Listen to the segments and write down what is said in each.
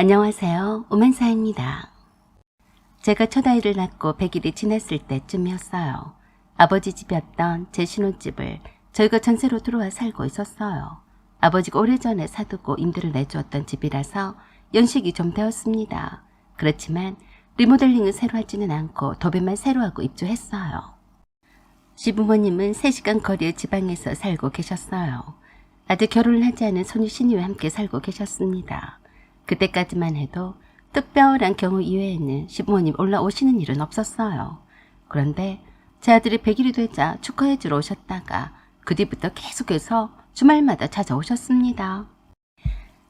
안녕하세요. 오만사입니다. 제가 첫아이를 낳고 100일이 지났을 때쯤이었어요. 아버지 집이었던 제 신혼집을 저희가 전세로 들어와 살고 있었어요. 아버지가 오래전에 사두고 임대를 내주었던 집이라서 연식이 좀 되었습니다. 그렇지만 리모델링을 새로 하지는 않고 도배만 새로 하고 입주했어요. 시부모님은 3시간 거리의 지방에서 살고 계셨어요. 아직 결혼을 하지 않은 손주 시니와 함께 살고 계셨습니다. 그때까지만 해도 특별한 경우 이외에는 시부모님 올라오시는 일은 없었어요. 그런데 제 아들이 100일이 되자 축하해 주러 오셨다가 그 뒤부터 계속해서 주말마다 찾아오셨습니다.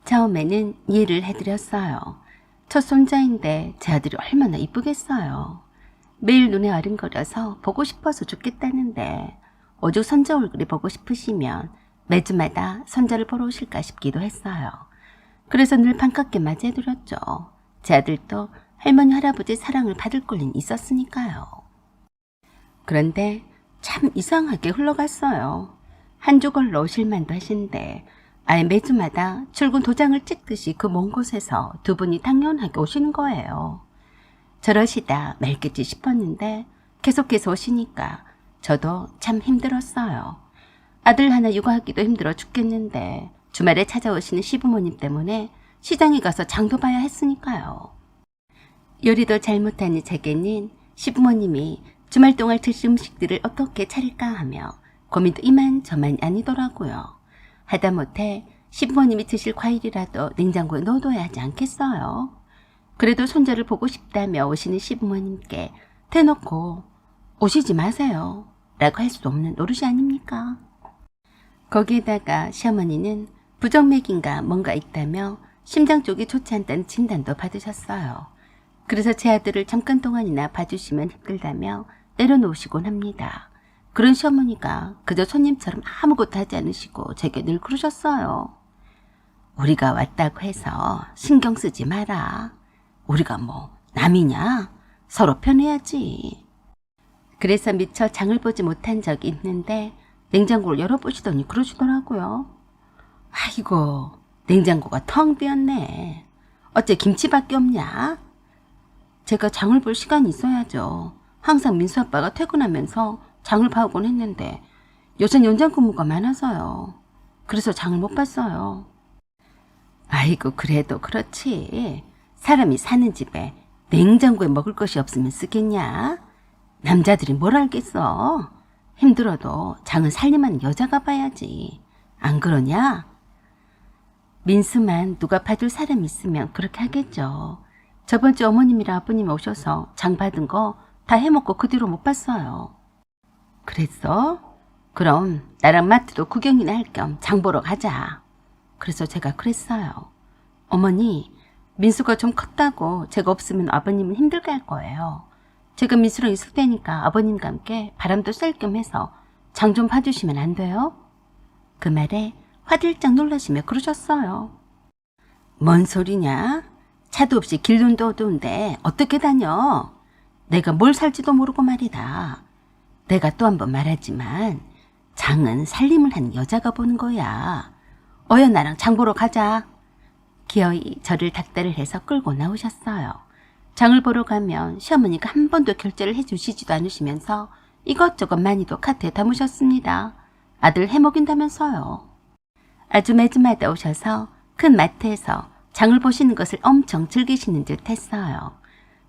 처음에는 이해를 해드렸어요. 첫 손자인데 제 아들이 얼마나 이쁘겠어요. 매일 눈에 어른거려서 보고 싶어서 죽겠다는데 오죽 손자 얼굴이 보고 싶으시면 매주마다 손자를 보러 오실까 싶기도 했어요. 그래서 늘 반갑게 맞이해드렸죠. 제 아들도 할머니 할아버지 사랑을 받을 권리는 있었으니까요. 그런데 참 이상하게 흘러갔어요. 한 주걸로 오실만도 하신데 아예 매주마다 출근 도장을 찍듯이 그 먼 곳에서 두 분이 당연하게 오시는 거예요. 저러시다 말겠지 싶었는데 계속해서 오시니까 저도 참 힘들었어요. 아들 하나 육아하기도 힘들어 죽겠는데 주말에 찾아오시는 시부모님 때문에 시장에 가서 장도 봐야 했으니까요. 요리도 잘 못하는 제게는 시부모님이 주말 동안 드실 음식들을 어떻게 차릴까 하며 고민도 이만저만이 아니더라고요. 하다못해 시부모님이 드실 과일이라도 냉장고에 넣어둬야 하지 않겠어요? 그래도 손자를 보고 싶다며 오시는 시부모님께 대놓고 오시지 마세요 라고 할 수도 없는 노릇이 아닙니까? 거기에다가 시어머니는 부정맥인가 뭔가 있다며 심장 쪽이 좋지 않다는 진단도 받으셨어요. 그래서 제 아들을 잠깐 동안이나 봐주시면 힘들다며 내려놓으시곤 합니다. 그런 시어머니가 그저 손님처럼 아무것도 하지 않으시고 제게 늘 그러셨어요. 우리가 왔다고 해서 신경 쓰지 마라. 우리가 뭐 남이냐? 서로 편해야지. 그래서 미처 장을 보지 못한 적이 있는데 냉장고를 열어보시더니 그러시더라고요. 아이고, 냉장고가 텅 비었네. 어째 김치밖에 없냐? 제가 장을 볼 시간이 있어야죠. 항상 민수 아빠가 퇴근하면서 장을 봐오곤 했는데 요새 연장 근무가 많아서요. 그래서 장을 못 봤어요. 아이고, 그래도 그렇지. 사람이 사는 집에 냉장고에 먹을 것이 없으면 쓰겠냐? 남자들이 뭘 알겠어. 힘들어도 장은 살림하는 여자가 봐야지. 안 그러냐? 민수만 누가 봐줄 사람 있으면 그렇게 하겠죠. 저번 주 어머님이랑 아버님 오셔서 장 받은 거 다 해먹고 그 뒤로 못 봤어요. 그랬어? 그럼 나랑 마트도 구경이나 할 겸 장 보러 가자. 그래서 제가 그랬어요. 어머니, 민수가 좀 컸다고 제가 없으면 아버님은 힘들게 할 거예요. 제가 민수랑 있을 테니까 아버님과 함께 바람도 쐴 겸 해서 장 좀 봐주시면 안 돼요? 그 말에 화들짝 놀라시며 그러셨어요. 뭔 소리냐? 차도 없이 길눈도 어두운데 어떻게 다녀? 내가 뭘 살지도 모르고 말이다. 내가 또 한 번 말하지만 장은 살림을 하는 여자가 보는 거야. 어여 나랑 장 보러 가자. 기어이 저를 닥달을 해서 끌고 나오셨어요. 장을 보러 가면 시어머니가 한 번도 결제를 해주시지도 않으시면서 이것저것 많이도 카트에 담으셨습니다. 아들 해먹인다면서요. 아주 매주마다 오셔서 큰 마트에서 장을 보시는 것을 엄청 즐기시는 듯 했어요.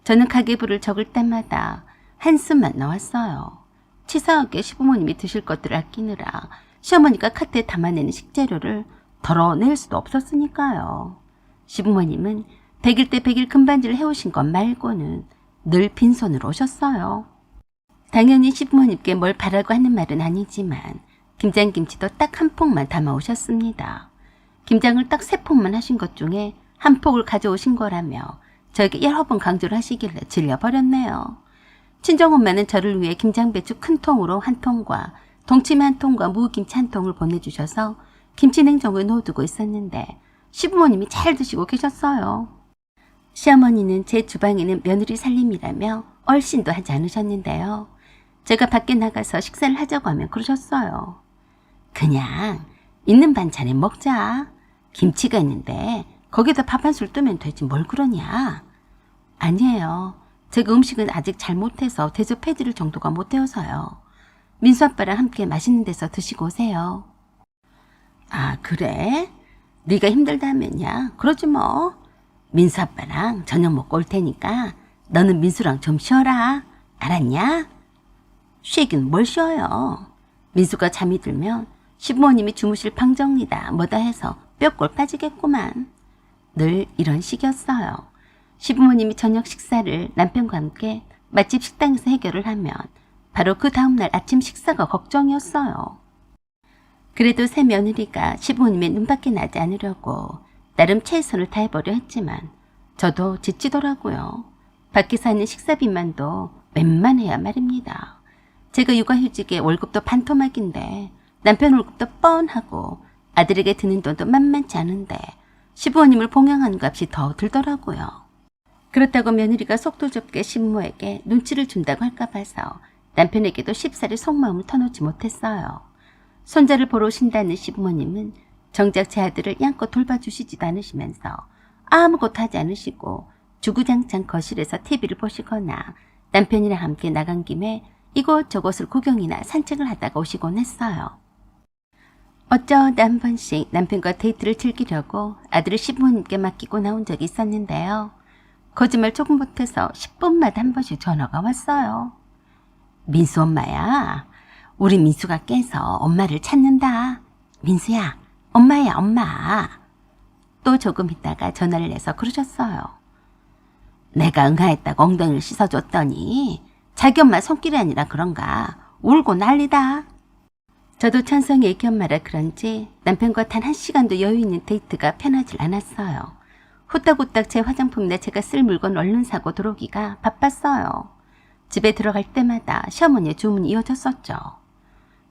저는 가계부를 적을 때마다 한숨만 나왔어요. 치사하게 시부모님이 드실 것들을 아끼느라 시어머니가 카트에 담아내는 식재료를 덜어낼 수도 없었으니까요. 시부모님은 100일 때 100일 금반지를 해오신 것 말고는 늘 빈손으로 오셨어요. 당연히 시부모님께 뭘 바라고 하는 말은 아니지만 김장김치도 딱 한 폭만 담아 오셨습니다. 김장을 딱 3폭만 하신 것 중에 한 폭을 가져오신 거라며 저에게 여러 번 강조를 하시길래 질려버렸네요. 친정엄마는 저를 위해 김장배추 큰 통으로 한 통과 동치미 한 통과 무김치 한 통을 보내주셔서 김치냉장고에 넣어두고 있었는데 시부모님이 잘 드시고 계셨어요. 시어머니는 제 주방에는 며느리 살림이라며 얼씬도 하지 않으셨는데요. 제가 밖에 나가서 식사를 하자고 하면 그러셨어요. 그냥 있는 반찬에 먹자. 김치가 있는데 거기다 밥 한 술 뜨면 되지 뭘 그러냐. 아니에요. 제가 음식은 아직 잘 못해서 대접해드릴 정도가 못 되어서요. 민수 아빠랑 함께 맛있는 데서 드시고 오세요. 아 그래? 네가 힘들다면야 그러지 뭐. 민수 아빠랑 저녁 먹고 올 테니까 너는 민수랑 좀 쉬어라. 알았냐? 쉬긴 뭘 쉬어요. 민수가 잠이 들면 시부모님이 주무실 방정이다 뭐다 해서 뼈골 빠지겠구만. 늘 이런 식이었어요. 시부모님이 저녁 식사를 남편과 함께 맛집 식당에서 해결을 하면 바로 그 다음날 아침 식사가 걱정이었어요. 그래도 새 며느리가 시부모님의 눈밖에 나지 않으려고 나름 최선을 다해보려 했지만 저도 지치더라고요. 밖에서 하는 식사비만도 웬만해야 말입니다. 제가 육아휴직에 월급도 반토막인데 남편 월급도 뻔하고 아들에게 드는 돈도 만만치 않은데 시부모님을 봉양하는 값이 더 들더라고요. 그렇다고 며느리가 속도 좁게 신부에게 눈치를 준다고 할까 봐서 남편에게도 쉽사리 속마음을 터놓지 못했어요. 손자를 보러 오신다는 시부모님은 정작 제 아들을 양껏 돌봐주시지도 않으시면서 아무것도 하지 않으시고 주구장창 거실에서 TV를 보시거나 남편이랑 함께 나간 김에 이곳저곳을 구경이나 산책을 하다가 오시곤 했어요. 어쩌다 한 번씩 남편과 데이트를 즐기려고 아들을 시부모님께 맡기고 나온 적이 있었는데요. 거짓말 조금 못해서 10분마다 한 번씩 전화가 왔어요. 민수 엄마야. 우리 민수가 깨서 엄마를 찾는다. 민수야, 엄마야, 엄마. 또 조금 있다가 전화를 해서 그러셨어요. 내가 응하했다고 엉덩이를 씻어줬더니 자기 엄마 손길이 아니라 그런가 울고 난리다. 저도 천성의 애기 엄마라 그런지 남편과 단 1시간도 여유 있는 데이트가 편하질 않았어요. 후딱후딱 제 화장품이나 제가 쓸 물건 얼른 사고 들어오기가 바빴어요. 집에 들어갈 때마다 시어머니의 주문이 이어졌었죠.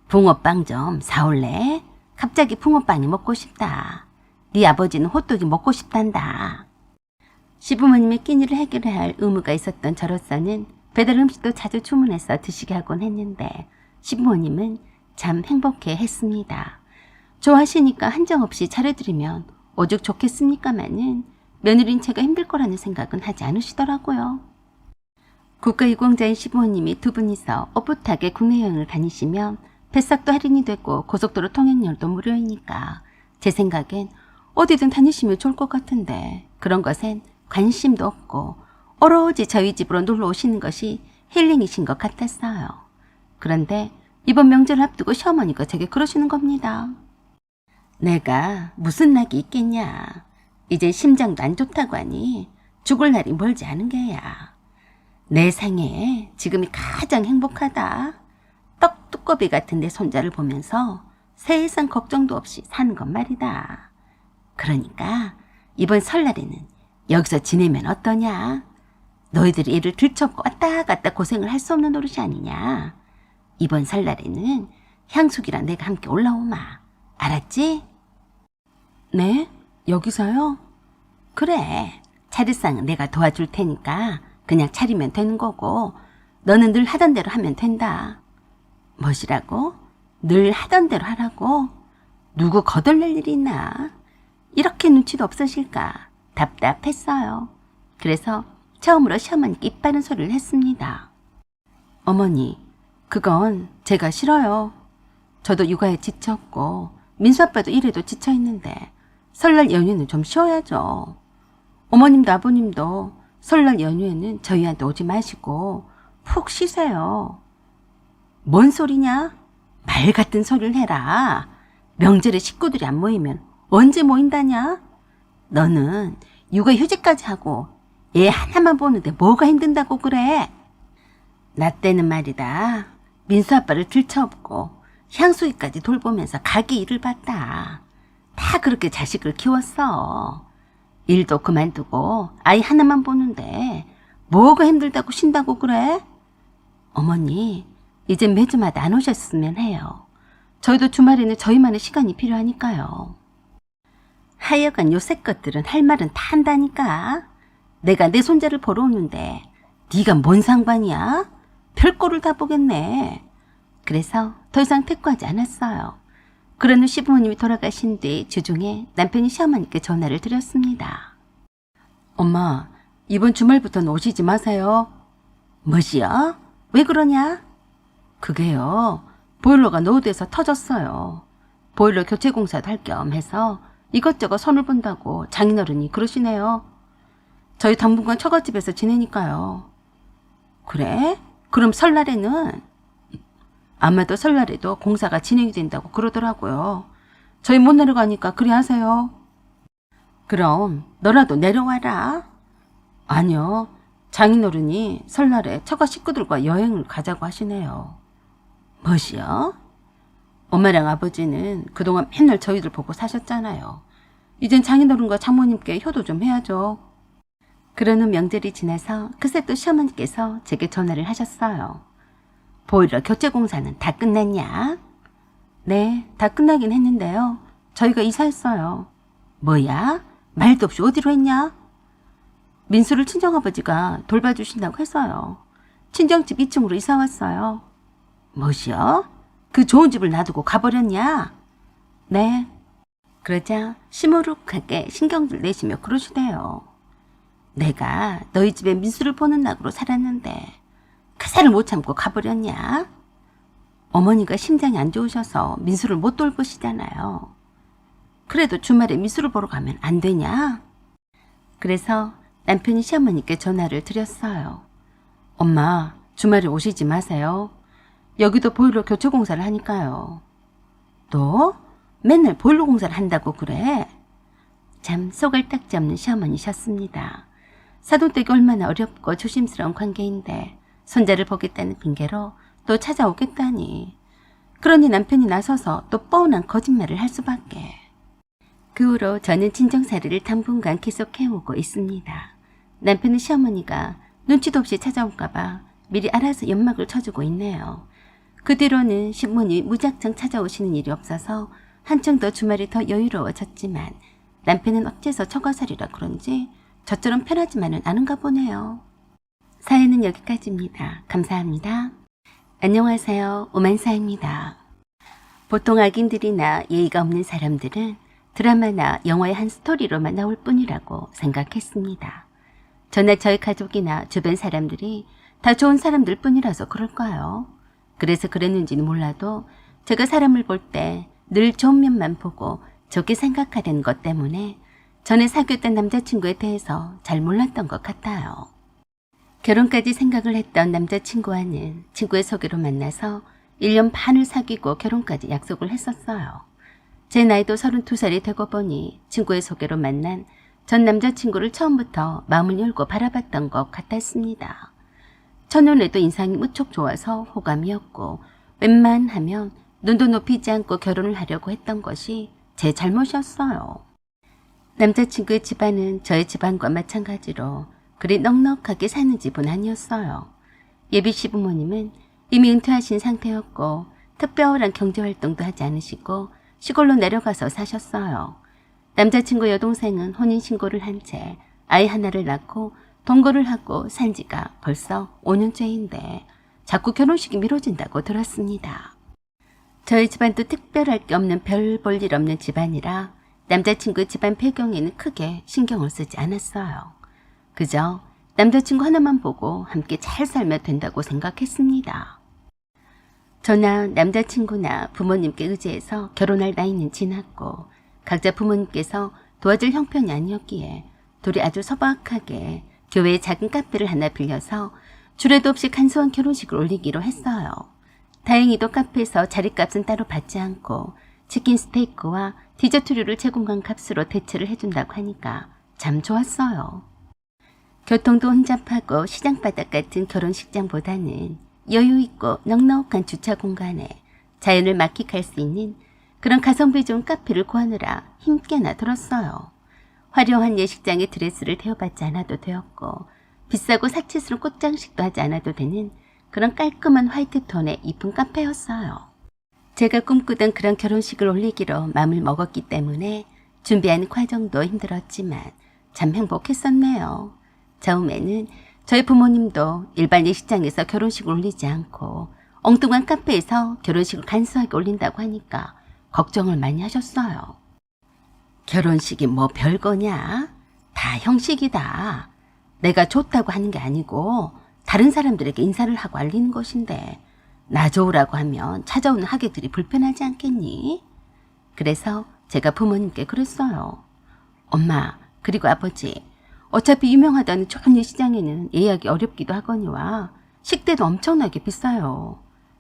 붕어빵 좀 사올래? 갑자기 붕어빵이 먹고 싶다. 네 아버지는 호떡이 먹고 싶단다. 시부모님의 끼니를 해결해야 할 의무가 있었던 저로서는 배달 음식도 자주 주문해서 드시게 하곤 했는데 시부모님은 참 행복해 했습니다. 좋아하시니까 한정없이 차려드리면 오죽 좋겠습니까마는 며느린 제가 힘들 거라는 생각은 하지 않으시더라고요. 국가유공자인 시부모님이 두 분이서 뻣뻣하게 국내 여행을 다니시면 뱃삭도 할인이 되고 고속도로 통행료도 무료이니까 제 생각엔 어디든 다니시면 좋을 것 같은데 그런 것엔 관심도 없고 오로지 저희 집으로 놀러 오시는 것이 힐링이신 것 같았어요. 그런데 이번 명절을 앞두고 시어머니가 제게 그러시는 겁니다. 내가 무슨 낙이 있겠냐. 이제 심장도 안 좋다고 하니 죽을 날이 멀지 않은 게야. 내 생에 지금이 가장 행복하다. 떡 두꺼비 같은 내 손자를 보면서 세상 걱정도 없이 사는 것 말이다. 그러니까 이번 설날에는 여기서 지내면 어떠냐? 너희들이 이를 들쳐업고 왔다 갔다 고생을 할 수 없는 노릇이 아니냐? 이번 설날에는 향숙이랑 내가 함께 올라오마. 알았지? 네? 여기서요? 그래. 차례상은 내가 도와줄 테니까 그냥 차리면 되는 거고 너는 늘 하던 대로 하면 된다. 뭐시라고? 늘 하던 대로 하라고? 누구 거덜낼 일이 있나? 이렇게 눈치도 없으실까? 답답했어요. 그래서 처음으로 시어머니께 입 바른 소리를 했습니다. 어머니, 그건 제가 싫어요. 저도 육아에 지쳤고 민수 아빠도 일에도 지쳐있는데 설날 연휴는 좀 쉬어야죠. 어머님도 아버님도 설날 연휴에는 저희한테 오지 마시고 푹 쉬세요. 뭔 소리냐? 말 같은 소리를 해라. 명절에 식구들이 안 모이면 언제 모인다냐? 너는 육아휴직까지 하고 애 하나만 보는데 뭐가 힘든다고 그래? 나 때는 말이다. 민수 아빠를 들쳐업고 향수기까지 돌보면서 가게 일을 봤다. 다 그렇게 자식을 키웠어. 일도 그만두고 아이 하나만 보는데 뭐가 힘들다고 쉰다고 그래? 어머니, 이제 매주마다 안 오셨으면 해요. 저희도 주말에는 저희만의 시간이 필요하니까요. 하여간 요새 것들은 할 말은 다 한다니까. 내가 내 손자를 보러 오는데 네가 뭔 상관이야? 별꼴을 다 보겠네. 그래서 더 이상 대꾸하지 않았어요. 그런 후 시부모님이 돌아가신 뒤 주중에 남편이 시어머니께 전화를 드렸습니다. 엄마, 이번 주말부터는 오시지 마세요. 뭐시여? 왜 그러냐? 그게요, 보일러가 노후돼서 터졌어요. 보일러 교체 공사도 할 겸 해서 이것저것 손을 본다고 장인어른이 그러시네요. 저희 당분간 처갓집에서 지내니까요. 그래? 그럼 설날에는? 아마도 설날에도 공사가 진행이 된다고 그러더라고요. 저희 못 내려가니까 그리 하세요. 그럼 너라도 내려와라. 아니요, 장인어른이 설날에 처가 식구들과 여행을 가자고 하시네요. 뭐시여? 엄마랑 아버지는 그동안 맨날 저희들 보고 사셨잖아요. 이젠 장인어른과 장모님께 효도 좀 해야죠. 그런 후 명절이 지나서 그새 또 시어머니께서 제게 전화를 하셨어요. 보일러 교체 공사는 다 끝났냐? 네, 다 끝나긴 했는데요. 저희가 이사했어요. 뭐야? 말도 없이 어디로 했냐? 민수를 친정아버지가 돌봐주신다고 했어요. 친정집 2층으로 이사 왔어요. 뭐시여? 그 좋은 집을 놔두고 가버렸냐? 네. 그러자 시무룩하게 신경질 내시며 그러시대요. 내가 너희 집에 민수를 보는 낙으로 살았는데 가사를 못 참고 가버렸냐? 어머니가 심장이 안 좋으셔서 민수를 못 돌보시잖아요. 그래도 주말에 민수를 보러 가면 안 되냐? 그래서 남편이 시어머니께 전화를 드렸어요. 엄마, 주말에 오시지 마세요. 여기도 보일러 교체 공사를 하니까요. 너? 맨날 보일러 공사를 한다고 그래? 참 속을 딱 잡는 시어머니셨습니다. 사돈댁이 얼마나 어렵고 조심스러운 관계인데 손자를 보겠다는 핑계로 또 찾아오겠다니. 그러니 남편이 나서서 또 뻔한 거짓말을 할 수밖에. 그 후로 저는 진정살이를 당분간 계속 해오고 있습니다. 남편은 시어머니가 눈치도 없이 찾아올까 봐 미리 알아서 연막을 쳐주고 있네요. 그 뒤로는 시부모님이 무작정 찾아오시는 일이 없어서 한층 더 주말이 더 여유로워졌지만 남편은 어째서 처가살이라 그런지 저처럼 편하지만은 않은가 보네요. 사연은 여기까지입니다. 감사합니다. 안녕하세요. 오만사입니다. 보통 악인들이나 예의가 없는 사람들은 드라마나 영화의 한 스토리로만 나올 뿐이라고 생각했습니다. 저나 저희 가족이나 주변 사람들이 다 좋은 사람들 뿐이라서 그럴까요? 그래서 그랬는지는 몰라도 제가 사람을 볼 때 늘 좋은 면만 보고 좋게 생각하려는 것 때문에 전에 사귀었던 남자친구에 대해서 잘 몰랐던 것 같아요. 결혼까지 생각을 했던 남자친구와는 친구의 소개로 만나서 1년 반을 사귀고 결혼까지 약속을 했었어요. 제 나이도 32살이 되고 보니 친구의 소개로 만난 전 남자친구를 처음부터 마음을 열고 바라봤던 것 같았습니다. 첫눈에도 인상이 무척 좋아서 호감이었고 웬만하면 눈도 높이지 않고 결혼을 하려고 했던 것이 제 잘못이었어요. 남자친구의 집안은 저의 집안과 마찬가지로 그리 넉넉하게 사는 집은 아니었어요. 예비 시부모님은 이미 은퇴하신 상태였고 특별한 경제활동도 하지 않으시고 시골로 내려가서 사셨어요. 남자친구 여동생은 혼인신고를 한 채 아이 하나를 낳고 동거를 하고 산 지가 벌써 5년째인데 자꾸 결혼식이 미뤄진다고 들었습니다. 저희 집안도 특별할 게 없는 별 볼 일 없는 집안이라 남자친구 집안 배경에는 크게 신경을 쓰지 않았어요. 그저 남자친구 하나만 보고 함께 잘 살면 된다고 생각했습니다. 저나 남자친구나 부모님께 의지해서 결혼할 나이는 지났고 각자 부모님께서 도와줄 형편이 아니었기에 둘이 아주 소박하게 교회에 작은 카페를 하나 빌려서 주례도 없이 간소한 결혼식을 올리기로 했어요. 다행히도 카페에서 자리값은 따로 받지 않고 치킨 스테이크와 디저트류를 제공한 값으로 대체를 해준다고 하니까 참 좋았어요. 교통도 혼잡하고 시장바닥 같은 결혼식장보다는 여유있고 넉넉한 주차 공간에 자연을 만끽할 수 있는 그런 가성비 좋은 카페를 구하느라 힘께나 들었어요. 화려한 예식장에 드레스를 대여받지 않아도 되었고 비싸고 사치스러운 꽃장식도 하지 않아도 되는 그런 깔끔한 화이트 톤의 이쁜 카페였어요. 제가 꿈꾸던 그런 결혼식을 올리기로 마음을 먹었기 때문에 준비하는 과정도 힘들었지만 참 행복했었네요. 처음에는 저희 부모님도 일반 예식장에서 결혼식을 올리지 않고 엉뚱한 카페에서 결혼식을 간소하게 올린다고 하니까 걱정을 많이 하셨어요. 결혼식이 뭐 별거냐? 다 형식이다. 내가 좋다고 하는 게 아니고 다른 사람들에게 인사를 하고 알리는 것인데 나 좋으라고 하면 찾아오는 하객들이 불편하지 않겠니? 그래서 제가 부모님께 그랬어요. 엄마, 그리고 아버지, 어차피 유명하다는 좋은 예식장에는 예약이 어렵기도 하거니와 식대도 엄청나게 비싸요.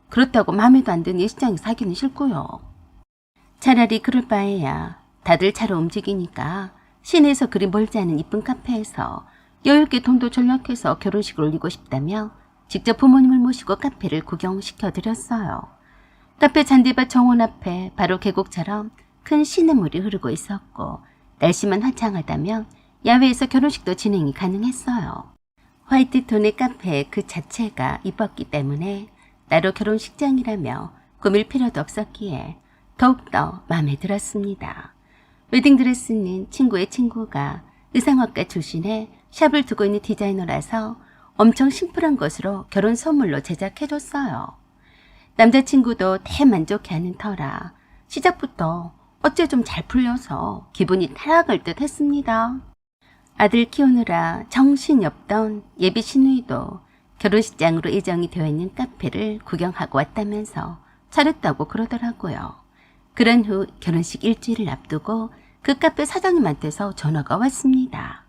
그렇다고 마음에도 안 드는 예식장에 사기는 싫고요. 차라리 그럴 바에야 다들 차로 움직이니까 시내에서 그리 멀지 않은 이쁜 카페에서 여유있게 돈도 절약해서 결혼식을 올리고 싶다며 직접 부모님을 모시고 카페를 구경시켜드렸어요. 카페 잔디밭 정원 앞에 바로 계곡처럼 큰 시냇물이 흐르고 있었고 날씨만 화창하다면 야외에서 결혼식도 진행이 가능했어요. 화이트톤의 카페 그 자체가 이뻤기 때문에 따로 결혼식장이라며 꾸밀 필요도 없었기에 더욱더 마음에 들었습니다. 웨딩드레스는 친구의 친구가 의상학과 출신의 샵을 두고 있는 디자이너라서 엄청 심플한 것으로 결혼 선물로 제작해줬어요. 남자친구도 대만족해하는 터라 시작부터 어째 좀 잘 풀려서 기분이 타락할 듯 했습니다. 아들 키우느라 정신이 없던 예비 시누이도 결혼식장으로 예정이 되어 있는 카페를 구경하고 왔다면서 잘했다고 그러더라고요. 그런 후 결혼식 일주일을 앞두고 그 카페 사장님한테서 전화가 왔습니다.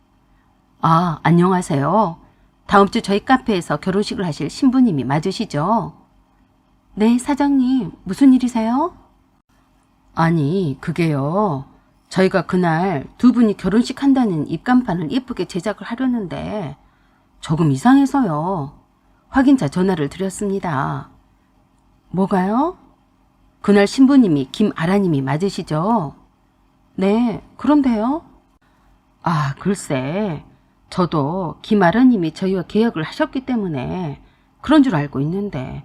아, 안녕하세요. 다음 주 저희 카페에서 결혼식을 하실 신부님이 맞으시죠? 네, 사장님. 무슨 일이세요? 아니, 그게요. 저희가 그날 두 분이 결혼식 한다는 입간판을 예쁘게 제작을 하려는데 조금 이상해서요. 확인차 전화를 드렸습니다. 뭐가요? 그날 신부님이 김아라님이 맞으시죠? 네, 그런데요? 아, 글쎄. 저도 김아라님이 저희와 계약을 하셨기 때문에 그런 줄 알고 있는데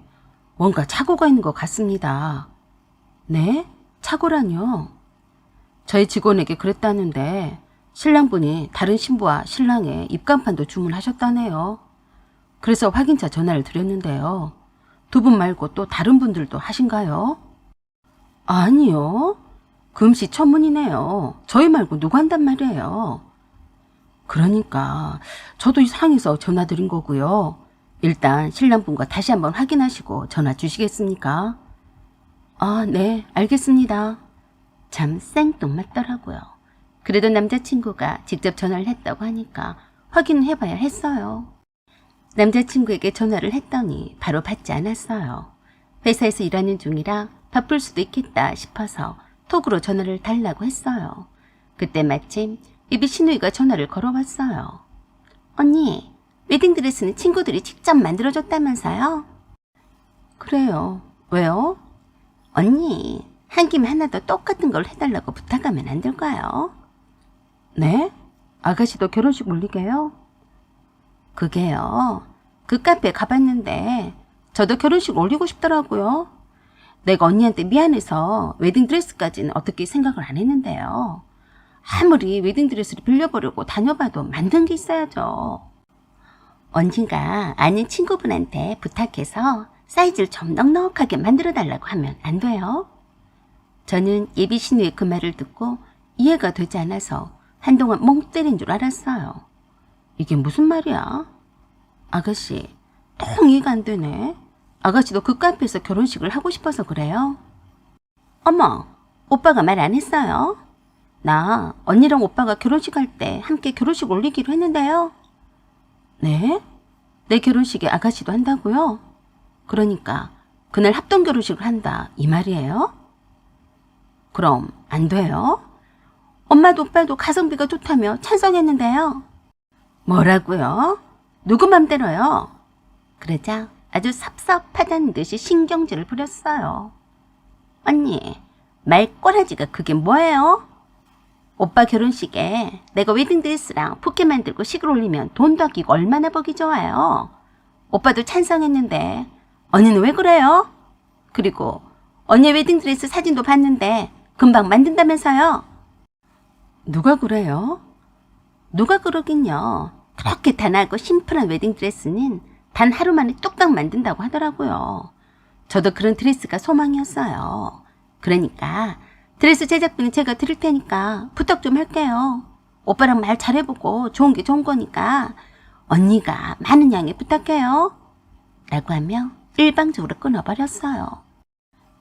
뭔가 착오가 있는 것 같습니다. 네? 착오라뇨? 저희 직원에게 그랬다는데 신랑분이 다른 신부와 신랑의 입간판도 주문하셨다네요. 그래서 확인차 전화를 드렸는데요. 두 분 말고 또 다른 분들도 하신가요? 아니요. 금시 천문이네요. 저희 말고 누구 한단 말이에요. 그러니까 저도 이상해서 전화드린 거고요. 일단 신랑분과 다시 한번 확인하시고 전화 주시겠습니까? 아, 네, 알겠습니다. 참 생뚱맞더라고요. 그래도 남자친구가 직접 전화를 했다고 하니까 확인해봐야 했어요. 남자친구에게 전화를 했더니 바로 받지 않았어요. 회사에서 일하는 중이라 바쁠 수도 있겠다 싶어서 톡으로 전화를 달라고 했어요. 그때 마침 예비 시누이가 전화를 걸어왔어요. 언니, 웨딩드레스는 친구들이 직접 만들어줬다면서요? 그래요. 왜요? 언니, 한 김에 하나 더 똑같은 걸 해달라고 부탁하면 안 될까요? 네? 아가씨도 결혼식 올리게요? 그게요. 그 카페에 가봤는데 저도 결혼식 올리고 싶더라고요. 내가 언니한테 미안해서 웨딩드레스까지는 어떻게 생각을 안 했는데요. 아무리 웨딩드레스를 빌려보려고 다녀봐도 만든 게 있어야죠. 언젠가 아는 친구분한테 부탁해서 사이즈를 좀 넉넉하게 만들어달라고 하면 안 돼요? 저는 예비 신우의 그 말을 듣고 이해가 되지 않아서 한동안 멍 때린 줄 알았어요. 이게 무슨 말이야? 아가씨, 통 이해가 안 되네. 아가씨도 그 카페에서 결혼식을 하고 싶어서 그래요? 어머, 오빠가 말 안 했어요? 나 언니랑 오빠가 결혼식 할 때 함께 결혼식 올리기로 했는데요. 네? 내 결혼식에 아가씨도 한다고요? 그러니까 그날 합동 결혼식을 한다 이 말이에요? 그럼 안 돼요? 엄마도 오빠도 가성비가 좋다며 찬성했는데요. 뭐라고요? 누구 맘대로요? 그러자 아주 섭섭하다는 듯이 신경질을 부렸어요. 언니, 말꼬라지가 그게 뭐예요? 오빠 결혼식에 내가 웨딩드레스랑 부케 만들고 식을 올리면 돈도 아끼고 얼마나 보기 좋아요. 오빠도 찬성했는데 언니는 왜 그래요? 그리고 언니 웨딩드레스 사진도 봤는데 금방 만든다면서요? 누가 그래요? 누가 그러긴요. 그렇게 단아하고 심플한 웨딩드레스는 단 하루 만에 뚝딱 만든다고 하더라고요. 저도 그런 드레스가 소망이었어요. 그러니까 드레스 제작비는 제가 드릴 테니까 부탁 좀 할게요. 오빠랑 말 잘해보고 좋은 게 좋은 거니까 언니가 많은 양해 부탁해요. 라고 하며 일방적으로 끊어버렸어요.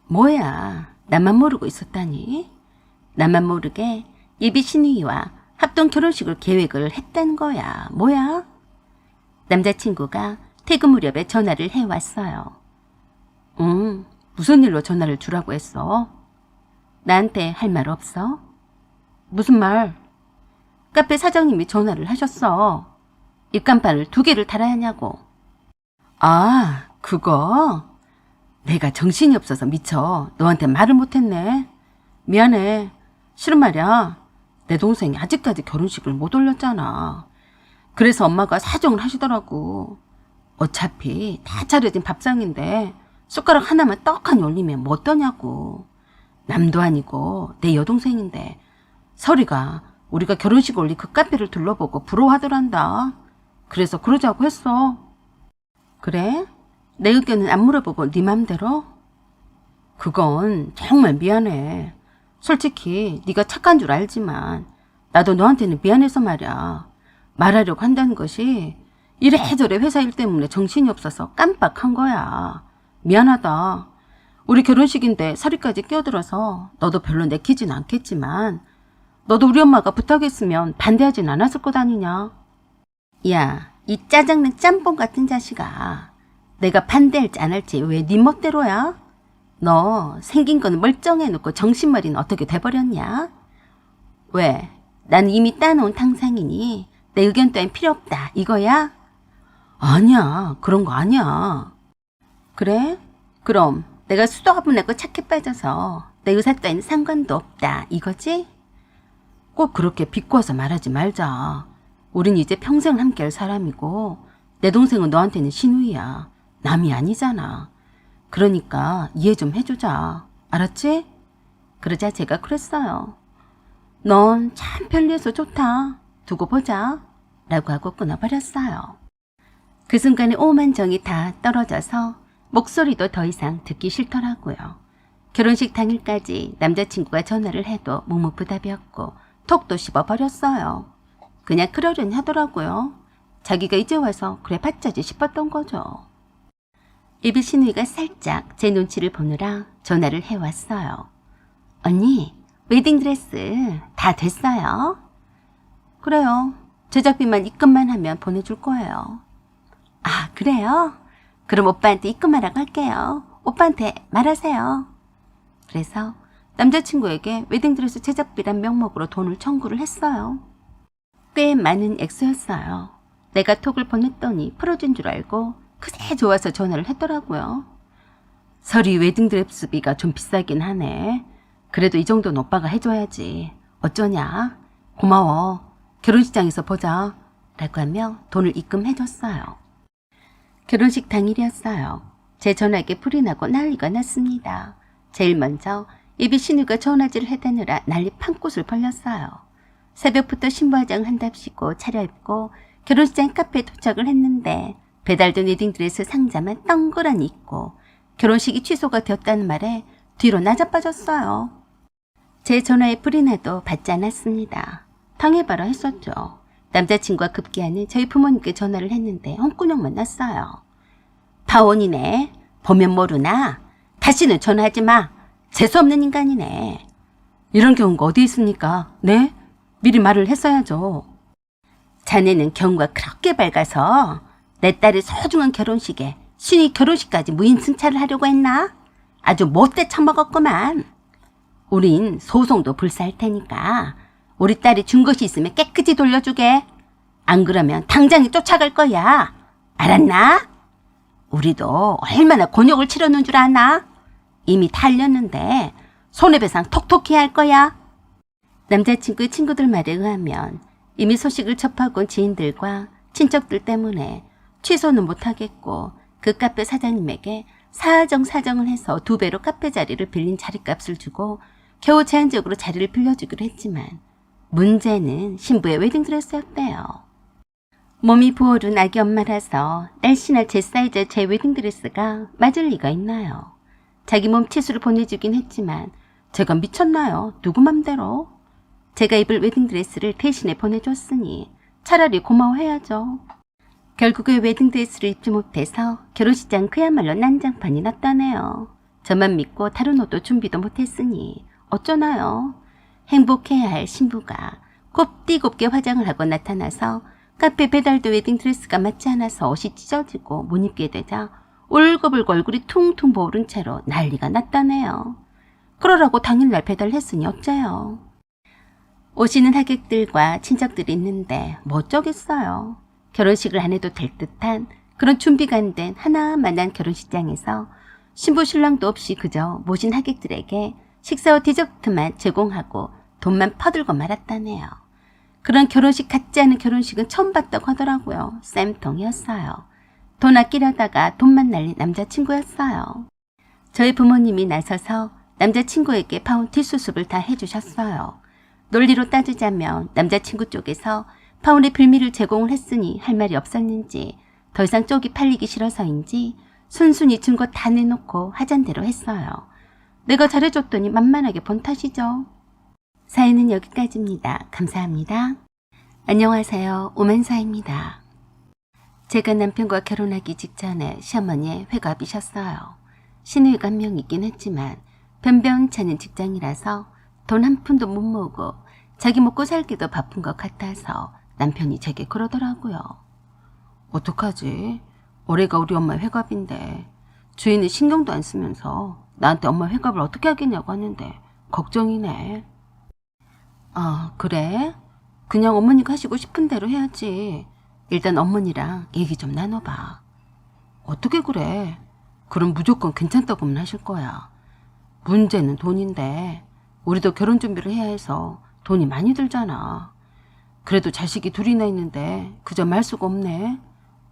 뭐야, 나만 모르고 있었다니? 나만 모르게 예비 신우이와 합동 결혼식을 계획을 했다는 거야. 뭐야? 남자친구가 퇴근 무렵에 전화를 해왔어요. 무슨 일로 전화를 주라고 했어? 나한테 할 말 없어? 무슨 말? 카페 사장님이 전화를 하셨어. 입간판을 2개를 달아야 하냐고. 아, 그거? 내가 정신이 없어서 미쳐 너한테 말을 못했네. 미안해. 실은 말이야, 내 동생이 아직까지 결혼식을 못 올렸잖아. 그래서 엄마가 사정을 하시더라고. 어차피 다 차려진 밥상인데 숟가락 하나만 떡하니 올리면 뭐 어떠냐고. 남도 아니고 내 여동생인데 설이가 우리가 결혼식 올린 그 카페를 둘러보고 부러워하더란다. 그래서 그러자고 했어. 그래? 내 의견은 안 물어보고 네 맘대로? 그건 정말 미안해. 솔직히 네가 착한 줄 알지만 나도 너한테는 미안해서 말이야. 말하려고 한다는 것이 이래저래 회사 일 때문에 정신이 없어서 깜빡한 거야. 미안하다. 우리 결혼식인데 서리까지 끼어들어서 너도 별로 내키진 않겠지만 너도 우리 엄마가 부탁했으면 반대하진 않았을 것 아니냐. 야, 이 짜장면 짬뽕 같은 자식아. 내가 반대할지 안 할지 왜 네 멋대로야? 너 생긴 건 멀쩡해놓고 정신머리는 어떻게 돼버렸냐? 왜? 나는 이미 따놓은 탕상이니 내 의견 따윈 필요 없다 이거야? 아니야, 그런 거 아니야. 그래? 그럼 내가 수도가분하고 착해 빠져서 내 의사 따윈 상관도 없다 이거지? 꼭 그렇게 비꼬아서 말하지 말자. 우린 이제 평생 함께할 사람이고 내 동생은 너한테는 신우이야. 남이 아니잖아. 그러니까 이해 좀 해주자. 알았지? 그러자 제가 그랬어요. 넌 참 편리해서 좋다. 두고 보자. 라고 하고 끊어버렸어요. 그 순간에 오만 정이 다 떨어져서 목소리도 더 이상 듣기 싫더라고요. 결혼식 당일까지 남자친구가 전화를 해도 묵묵부답이었고 톡도 씹어버렸어요. 그냥 그러려니 하더라고요. 자기가 이제 와서 그래 봤자지 싶었던 거죠. 예비 신우이가 살짝 제 눈치를 보느라 전화를 해왔어요. 언니, 웨딩드레스 다 됐어요? 그래요. 제작비만 입금만 하면 보내줄 거예요. 아, 그래요? 그럼 오빠한테 입금하라고 할게요. 오빠한테 말하세요. 그래서 남자친구에게 웨딩드레스 제작비란 명목으로 돈을 청구를 했어요. 꽤 많은 액수였어요. 내가 톡을 보냈더니 풀어준 줄 알고 그새 좋아서 전화를 했더라고요. 설이 웨딩드레스비가 좀 비싸긴 하네. 그래도 이 정도는 오빠가 해줘야지. 어쩌냐? 고마워. 결혼식장에서 보자. 라고 하며 돈을 입금해줬어요. 결혼식 당일이었어요. 제 전화기에 불이 나고 난리가 났습니다. 제일 먼저 예비 신우가 전화질을 해대느라 난리 판꽃을 벌렸어요. 새벽부터 신부 화장을 한답시고 차려입고 결혼식장 카페에 도착을 했는데 배달된 웨딩드레스 상자만 덩그러니 있고 결혼식이 취소가 되었다는 말에 뒤로 낮아빠졌어요. 제 전화에 불이 나도 받지 않았습니다. 당해봐라 했었죠. 남자친구가 급기야는 저희 부모님께 전화를 했는데 헛구녕만 났어요. 파혼이네. 보면 모르나? 다시는 전화하지 마. 재수없는 인간이네. 이런 경우가 어디 있습니까? 네? 미리 말을 했어야죠. 자네는 경우가 그렇게 밝아서 내 딸의 소중한 결혼식에 신이 결혼식까지 무인승차를 하려고 했나? 아주 못돼 처먹었구만. 우린 소송도 불사할 테니까 우리 딸이 준 것이 있으면 깨끗이 돌려주게. 안 그러면 당장에 쫓아갈 거야. 알았나? 우리도 얼마나 곤욕을 치러놓은 줄 아나? 이미 달렸는데 손해배상 톡톡히 할 거야. 남자친구의 친구들 말에 의하면 이미 소식을 접하고 온 지인들과 친척들 때문에 취소는 못하겠고 그 카페 사장님에게 사정을 해서 2배로 카페 자리를 빌린 자리값을 주고 겨우 제한적으로 자리를 빌려주기로 했지만 문제는 신부의 웨딩드레스였대요. 몸이 부어오른 아기 엄마라서 날씬한 제 사이즈의 제 웨딩드레스가 맞을 리가 있나요? 자기 몸 치수를 보내주긴 했지만 제가 미쳤나요? 누구 맘대로? 제가 입을 웨딩드레스를 대신에 보내줬으니 차라리 고마워해야죠. 결국에 웨딩드레스를 입지 못해서 결혼식장 그야말로 난장판이 났다네요. 저만 믿고 다른 옷도 준비도 못했으니 어쩌나요? 행복해야 할 신부가 곱디곱게 화장을 하고 나타나서 카페 배달도 웨딩드레스가 맞지 않아서 옷이 찢어지고 못 입게 되자 울고불고 얼굴이 퉁퉁 부은 채로 난리가 났다네요. 그러라고 당일날 배달했으니 어째요. 오시는 하객들과 친척들이 있는데 뭐 어쩌겠어요. 결혼식을 안 해도 될 듯한 그런 준비가 안 된 하나만한 결혼식장에서 신부 신랑도 없이 그저 모신 하객들에게 식사와 디저트만 제공하고 돈만 퍼들고 말았다네요. 그런 결혼식 같지 않은 결혼식은 처음 봤다고 하더라고요. 쌤통이었어요. 돈 아끼려다가 돈만 날린 남자친구였어요. 저희 부모님이 나서서 남자친구에게 파혼 뒷수습을 다 해주셨어요. 논리로 따지자면 남자친구 쪽에서 파혼의 빌미를 제공을 했으니 할 말이 없었는지 더 이상 쪽이 팔리기 싫어서인지 순순히 증거 다 내놓고 하잔대로 했어요. 내가 잘해줬더니 만만하게 본 탓이죠. 사연은 여기까지입니다. 감사합니다. 안녕하세요. 오만사입니다. 제가 남편과 결혼하기 직전에 시어머니의 회갑이셨어요. 시누이가 한 명 있긴 했지만 변변찮은 직장이라서 돈 한 푼도 못 모으고 자기 먹고 살기도 바쁜 것 같아서 남편이 제게 그러더라고요. 어떡하지? 올해가 우리 엄마 회갑인데 주인은 신경도 안 쓰면서 나한테 엄마 회갑을 어떻게 하겠냐고 하는데 걱정이네. 아, 그래? 그냥 어머니가 하시고 싶은 대로 해야지. 일단 어머니랑 얘기 좀 나눠봐. 어떻게 그래? 그럼 무조건 괜찮다고만 하실 거야. 문제는 돈인데 우리도 결혼 준비를 해야 해서 돈이 많이 들잖아. 그래도 자식이 둘이나 있는데 그저 말 수가 없네.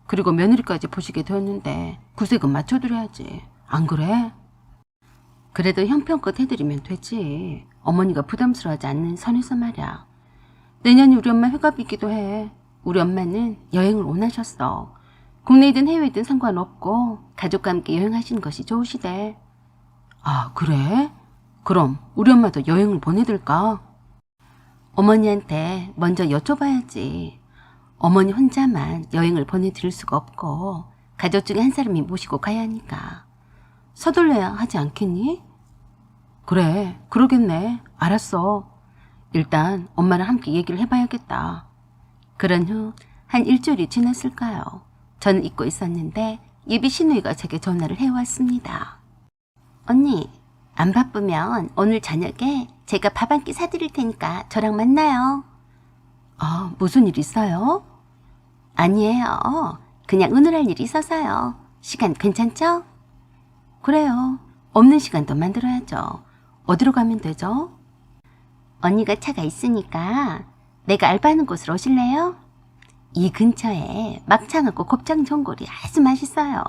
그리고 며느리까지 보시게 되었는데 구색은 맞춰드려야지. 안 그래? 그래도 형편껏 해드리면 되지. 어머니가 부담스러워하지 않는 선에서 말이야. 내년이 우리 엄마 회갑이기도 해. 우리 엄마는 여행을 원하셨어. 국내이든 해외이든 상관없고 가족과 함께 여행하시는 것이 좋으시대. 아, 그래? 그럼 우리 엄마도 여행을 보내들까? 어머니한테 먼저 여쭤봐야지. 어머니 혼자만 여행을 보내드릴 수가 없고 가족 중에 한 사람이 모시고 가야 하니까. 서둘러야 하지 않겠니? 그래, 그러겠네. 알았어. 일단 엄마랑 함께 얘기를 해봐야겠다. 그런 후 한 일주일이 지났을까요? 저는 잊고 있었는데 예비 시누이가 제게 전화를 해왔습니다. 언니, 안 바쁘면 오늘 저녁에 제가 밥 한 끼 사드릴 테니까 저랑 만나요. 아, 무슨 일 있어요? 아니에요. 그냥 의논할 일이 있어서요. 시간 괜찮죠? 그래요. 없는 시간도 만들어야죠. 어디로 가면 되죠? 언니가 차가 있으니까 내가 알바하는 곳으로 오실래요? 이 근처에 막창하고 곱창 전골이 아주 맛있어요.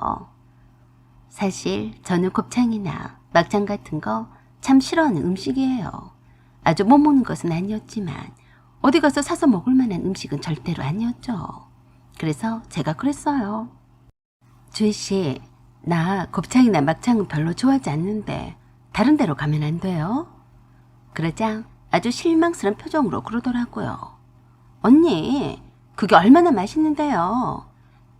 사실 저는 곱창이나 막창 같은 거 참 싫어하는 음식이에요. 아주 못 먹는 것은 아니었지만 어디 가서 사서 먹을 만한 음식은 절대로 아니었죠. 그래서 제가 그랬어요. 주희씨, 나 곱창이나 막창은 별로 좋아하지 않는데 다른 데로 가면 안 돼요? 그러자 아주 실망스러운 표정으로 그러더라고요. 언니, 그게 얼마나 맛있는데요.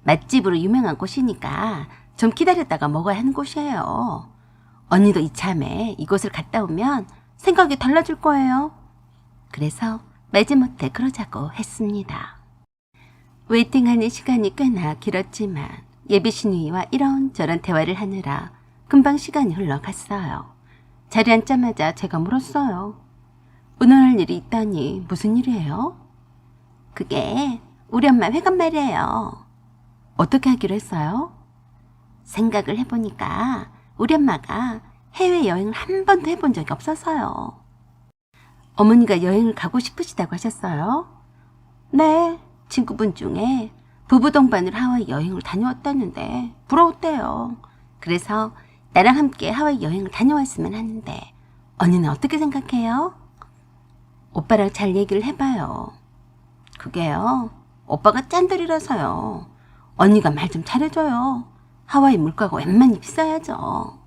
맛집으로 유명한 곳이니까 좀 기다렸다가 먹어야 하는 곳이에요. 언니도 이참에 이곳을 갔다 오면 생각이 달라질 거예요. 그래서 마지못해 그러자고 했습니다. 웨이팅하는 시간이 꽤나 길었지만 예비 시누이와 이런저런 대화를 하느라 금방 시간이 흘러갔어요. 자리에 앉자마자 제가 물었어요. 의논할 일이 있다니 무슨 일이에요? 그게 우리 엄마 회갑 말이에요. 어떻게 하기로 했어요? 생각을 해보니까 우리 엄마가 해외여행을 한 번도 해본 적이 없어서요. 어머니가 여행을 가고 싶으시다고 하셨어요? 네, 친구분 중에 부부 동반으로 하와이 여행을 다녀왔다는데 부러웠대요. 그래서 나랑 함께 하와이 여행을 다녀왔으면 하는데 언니는 어떻게 생각해요? 오빠랑 잘 얘기를 해봐요. 그게요, 오빠가 짠돌이라서요. 언니가 말 좀 잘해줘요. 하와이 물가가 웬만히 비싸야죠.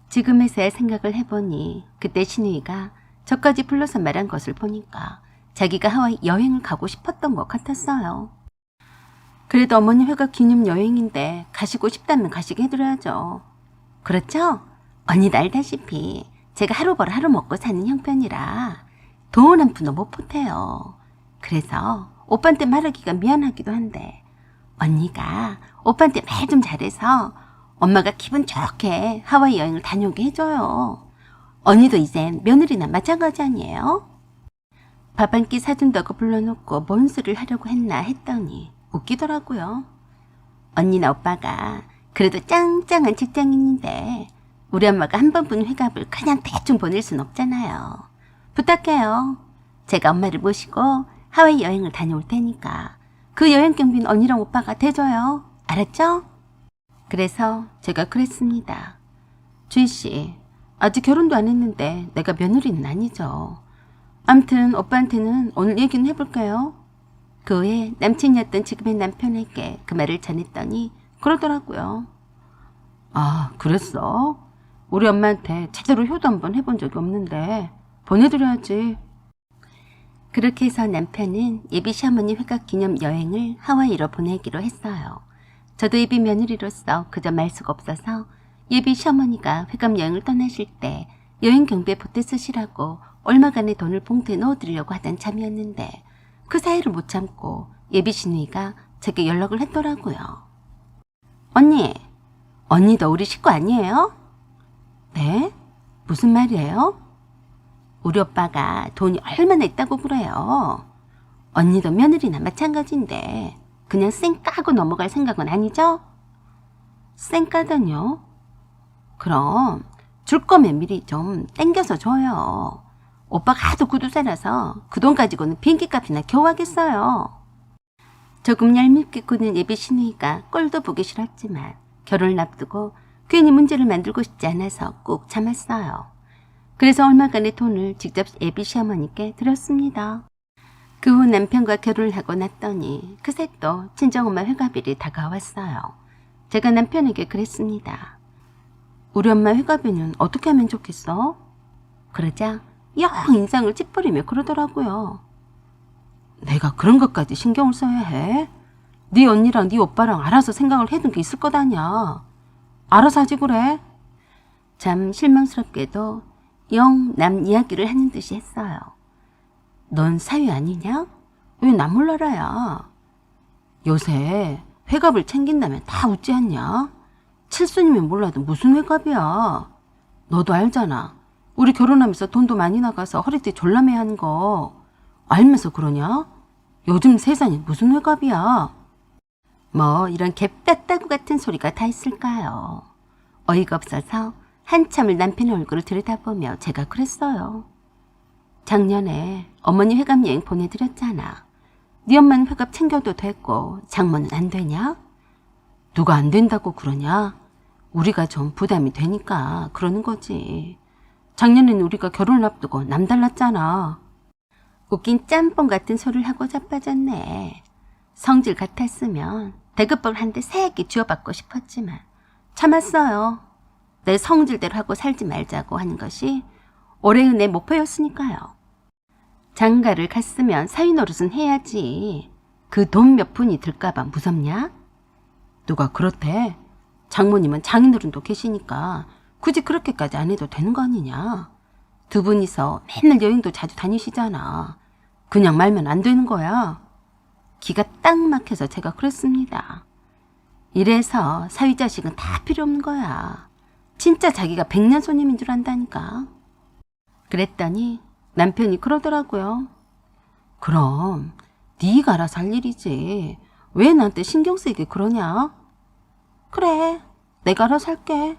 지금에서야 생각을 해보니 그때 신우이가 저까지 불러서 말한 것을 보니까 자기가 하와이 여행을 가고 싶었던 것 같았어요. 그래도 어머니 회가 기념 여행인데 가시고 싶다면 가시게 해드려야죠. 그렇죠? 언니도 알다시피 제가 하루 벌어 하루 먹고 사는 형편이라 돈 한 푼도 못 보태요. 그래서 오빠한테 말하기가 미안하기도 한데 언니가 오빠한테 말 좀 잘해서 엄마가 기분 좋게 하와이 여행을 다녀오게 해줘요. 언니도 이젠 며느리나 마찬가지 아니에요? 밥 한 끼 사준다고 불러놓고 뭔 소리를 하려고 했나 했더니 웃기더라고요. 언니나 오빠가 그래도 짱짱한 직장인인데 우리 엄마가 한 번 본 회갑을 그냥 대충 보낼 순 없잖아요. 부탁해요. 제가 엄마를 모시고 하와이 여행을 다녀올 테니까 그 여행 경비는 언니랑 오빠가 대줘요. 알았죠? 그래서 제가 그랬습니다. 주희씨, 아직 결혼도 안 했는데 내가 며느리는 아니죠. 암튼 오빠한테는 오늘 얘기는 해볼게요. 그 후에 남친이었던 지금의 남편에게 그 말을 전했더니 그러더라고요. 아, 그랬어? 우리 엄마한테 제대로 효도 한번 해본 적이 없는데 보내드려야지. 그렇게 해서 남편은 예비 시어머니 회갑 기념 여행을 하와이로 보내기로 했어요. 저도 예비 며느리로서 그저 말 수가 없어서 예비 시어머니가 회갑 여행을 떠나실 때 여행 경비에 보태 쓰시라고 얼마간의 돈을 봉투에 넣어드리려고 하던 참이었는데 그 사이를 못 참고 예비 시누이가 제게 연락을 했더라고요. 언니, 언니도 우리 식구 아니에요? 네? 무슨 말이에요? 우리 오빠가 돈이 얼마나 있다고 그래요. 언니도 며느리나 마찬가지인데 그냥 쌩 까고 넘어갈 생각은 아니죠? 쌩 까다뇨? 그럼 줄 거면 미리 좀 땡겨서 줘요. 오빠가 하도 구두쇠라서 그 돈 가지고는 비행기값이나 겨우 하겠어요. 조금 얄밉게 구는 예비 시누이가 꼴도 보기 싫었지만 결혼을 앞두고 괜히 문제를 만들고 싶지 않아서 꾹 참았어요. 그래서 얼마간의 돈을 직접 예비 시어머니께 드렸습니다. 그 후 남편과 결혼을 하고 났더니 그새 또 친정엄마 회갑일이 다가왔어요. 제가 남편에게 그랬습니다. 우리 엄마 회갑에는 어떻게 하면 좋겠어? 그러자 영 인상을 찌푸리며 그러더라고요. 내가 그런 것까지 신경을 써야 해? 네 언니랑 네 오빠랑 알아서 생각을 해둔 게 있을 거다냐. 알아서 하지 그래. 참 실망스럽게도 영 남 이야기를 하는 듯이 했어요. 넌 사위 아니냐? 왜 나 몰라라야. 요새 회갑을 챙긴다면 다 웃지 않냐? 칠순이면 몰라도 무슨 회갑이야. 너도 알잖아. 우리 결혼하면서 돈도 많이 나가서 허리띠 졸라매야 하는 거 알면서 그러냐? 요즘 세상에 무슨 회갑이야. 뭐 이런 갭다따구 같은 소리가 다 있을까요? 어이가 없어서 한참을 남편의 얼굴을 들여다보며 제가 그랬어요. 작년에 어머니 회갑 여행 보내드렸잖아. 네 엄마는 회갑 챙겨도 됐고 장모는 안 되냐? 누가 안 된다고 그러냐? 우리가 좀 부담이 되니까 그러는 거지. 작년에는 우리가 결혼을 앞두고 남달랐잖아. 웃긴 짬뽕 같은 소리를 하고 자빠졌네. 성질 같았으면 대급법을 한 대 세게 쥐어받고 싶었지만 참았어요. 내 성질대로 하고 살지 말자고 하는 것이 올해의 내 목표였으니까요. 장가를 갔으면 사위 노릇은 해야지. 그 돈 몇 푼이 들까봐 무섭냐? 누가 그렇대? 장모님은 장인어른도 계시니까 굳이 그렇게까지 안 해도 되는 거 아니냐? 두 분이서 맨날 여행도 자주 다니시잖아. 그냥 말면 안 되는 거야. 기가 딱 막혀서 제가 그랬습니다. 이래서 사위 자식은 다 필요 없는 거야. 진짜 자기가 백년 손님인 줄 안다니까. 그랬더니 남편이 그러더라고요. 그럼 네가 알아서 할 일이지. 왜 나한테 신경 쓰이게 그러냐? 그래, 내가 알아서 할게.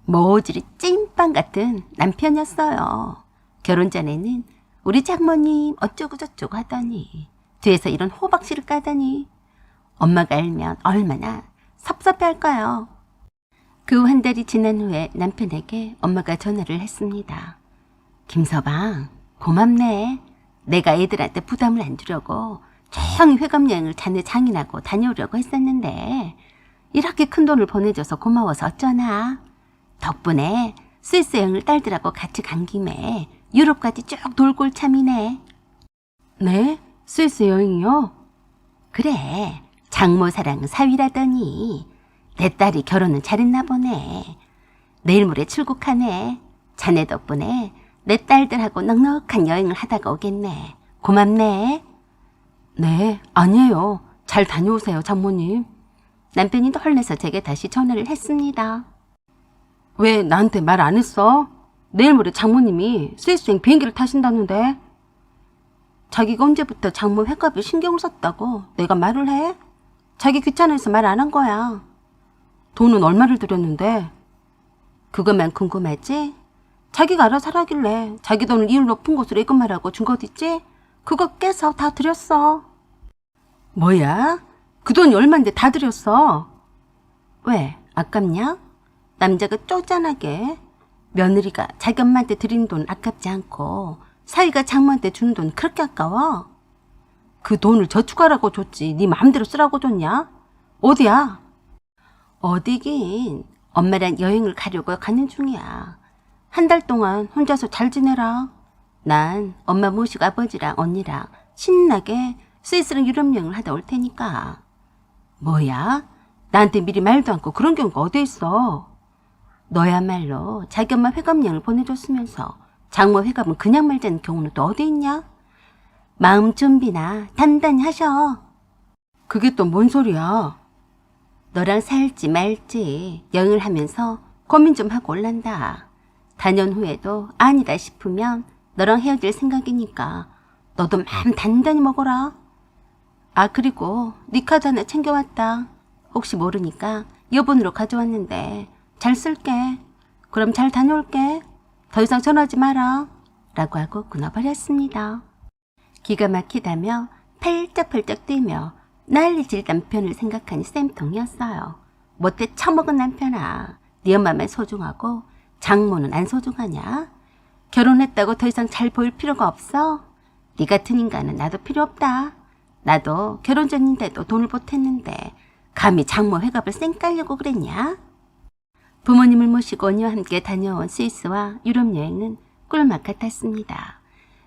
모질이 찐빵 같은 남편이었어요. 결혼 전에는 우리 장모님 어쩌고 저쩌고 하더니 뒤에서 이런 호박씨를 까다니 엄마가 알면 얼마나 섭섭해할까요? 그 한 달이 지난 후에 남편에게 엄마가 전화를 했습니다. 김서방, 고맙네. 내가 애들한테 부담을 안 주려고 조용히 회갑 여행을 자네 장인하고 다녀오려고 했었는데 이렇게 큰 돈을 보내줘서 고마워서 어쩌나. 덕분에 스위스 여행을 딸들하고 같이 간 김에 유럽까지 쭉 돌고 올 참이네. 네? 스위스 여행이요? 그래, 장모 사랑 사위라더니 내 딸이 결혼은 잘했나 보네. 내일 모레 출국하네. 자네 덕분에 내 딸들하고 넉넉한 여행을 하다가 오겠네. 고맙네. 네, 아니에요. 잘 다녀오세요, 장모님. 남편이 헐내서 제게 다시 전화를 했습니다. 왜 나한테 말 안 했어? 내일 모레 장모님이 스위스행 비행기를 타신다는데. 자기가 언제부터 장모 회값에 신경을 썼다고 내가 말을 해? 자기 귀찮아서 말 안 한 거야. 돈은 얼마를 들였는데? 그것만 궁금하지? 자기가 알아서 하라길래 자기 돈을 이율 높은 곳으로 입금하라고 준 것 있지? 그거 깨서 다 드렸어. 뭐야? 그 돈이 얼만데 다 드렸어? 왜? 아깝냐? 남자가 쪼잔하게 며느리가 자기 엄마한테 드린 돈 아깝지 않고 사위가 장모한테 주는 돈 그렇게 아까워? 그 돈을 저축하라고 줬지 네 마음대로 쓰라고 줬냐? 어디야? 어디긴 엄마랑 여행을 가려고 가는 중이야. 한 달 동안 혼자서 잘 지내라. 난 엄마 모시고 아버지랑 언니랑 신나게 스위스랑 유럽 여행을 하다 올 테니까. 뭐야? 나한테 미리 말도 않고 그런 경우가 어디 있어? 너야말로 자기 엄마 회감여행을 보내줬으면서 장모 회감은 그냥 말자는 경우는 또 어디 있냐? 마음 준비나 단단히 하셔. 그게 또 뭔 소리야? 너랑 살지 말지 여행을 하면서 고민 좀 하고 올란다. 다년 후에도 아니다 싶으면 너랑 헤어질 생각이니까 너도 마음 단단히 먹어라. 아, 그리고 네 카드 하나 챙겨왔다. 혹시 모르니까 여분으로 가져왔는데 잘 쓸게. 그럼 잘 다녀올게. 더 이상 전화하지 마라. 라고 하고 끊어버렸습니다. 기가 막히다며 펄쩍펄쩍 뛰며 난리칠 남편을 생각하니 쌤통이었어요. 못돼 처먹은 남편아. 네 엄마만 소중하고 장모는 안 소중하냐? 결혼했다고 더 이상 잘 보일 필요가 없어? 네 같은 인간은 나도 필요 없다. 나도 결혼 전인데도 돈을 보탰는데 감히 장모 회갑을 쌩 깔려고 그랬냐? 부모님을 모시고 언니와 함께 다녀온 스위스와 유럽 여행은 꿀맛 같았습니다.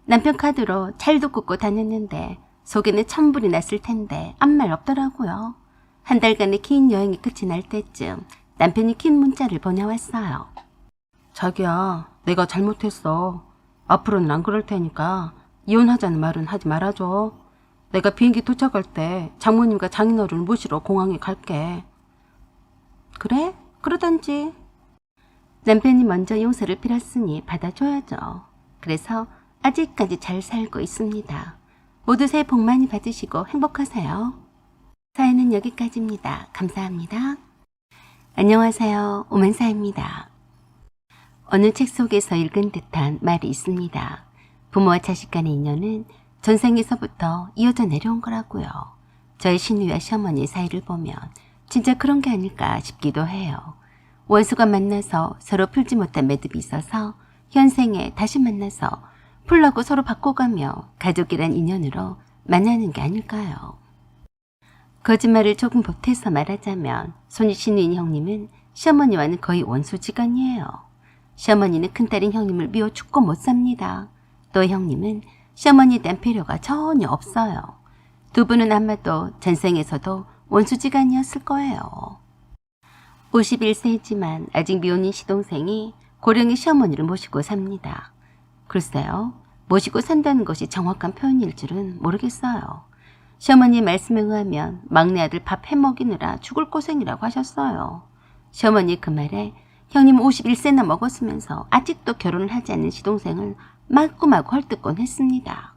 남편 카드로 잘도 굽고 다녔는데 속에는 천불이 났을 텐데 아무 말 없더라고요. 한 달간의 긴 여행이 끝이 날 때쯤 남편이 긴 문자를 보내왔어요. 자기야, 내가 잘못했어. 앞으로는 안 그럴 테니까 이혼하자는 말은 하지 말아줘. 내가 비행기 도착할 때 장모님과 장인어른을 모시러 공항에 갈게. 그래? 그러던지. 남편이 먼저 용서를 빌었으니 받아줘야죠. 그래서 아직까지 잘 살고 있습니다. 모두 새해 복 많이 받으시고 행복하세요. 사연은 여기까지입니다. 감사합니다. 안녕하세요. 오만사입니다. 어느 책 속에서 읽은 듯한 말이 있습니다. 부모와 자식 간의 인연은 전생에서부터 이어져 내려온 거라고요. 저희 시누이와 시어머니 사이를 보면 진짜 그런 게 아닐까 싶기도 해요. 원수가 만나서 서로 풀지 못한 매듭이 있어서 현생에 다시 만나서 풀라고 서로 바꿔가며 가족이란 인연으로 만나는 게 아닐까요? 거짓말을 조금 보태서 말하자면 손이 시누인 형님은 시어머니와는 거의 원수지간이에요. 시어머니는 큰딸인 형님을 미워 죽고 못 삽니다. 또 형님은 시어머니에 대한 배려가 전혀 없어요. 두 분은 아마도 전생에서도 원수지간이었을 거예요. 51세지만 아직 미혼인 시동생이 고령의 시어머니를 모시고 삽니다. 글쎄요, 모시고 산다는 것이 정확한 표현일 줄은 모르겠어요. 시어머니의 말씀에 의하면 막내 아들 밥 해먹이느라 죽을 고생이라고 하셨어요. 시어머니 그 말에 형님 51세나 먹었으면서 아직도 결혼을 하지 않는 시동생을 마구마구 헐뜯곤 했습니다.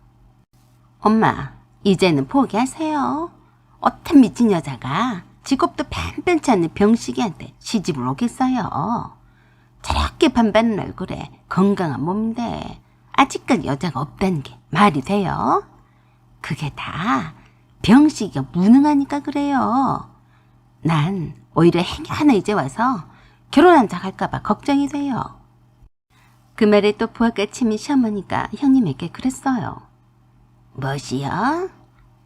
엄마, 이제는 포기하세요. 어떤 미친 여자가 직업도 편편치 않는 병식이한테 시집을 오겠어요. 저렇게 반반은 얼굴에 건강한 몸인데 아직까지 여자가 없다는 게 말이 돼요? 그게 다 병식이가 무능하니까 그래요. 난 오히려 행여 하나 이제 와서 결혼한 척 할까봐 걱정이 돼요. 그 말에 또 부하가 치민 시어머니가 형님에게 그랬어요. 뭐시여?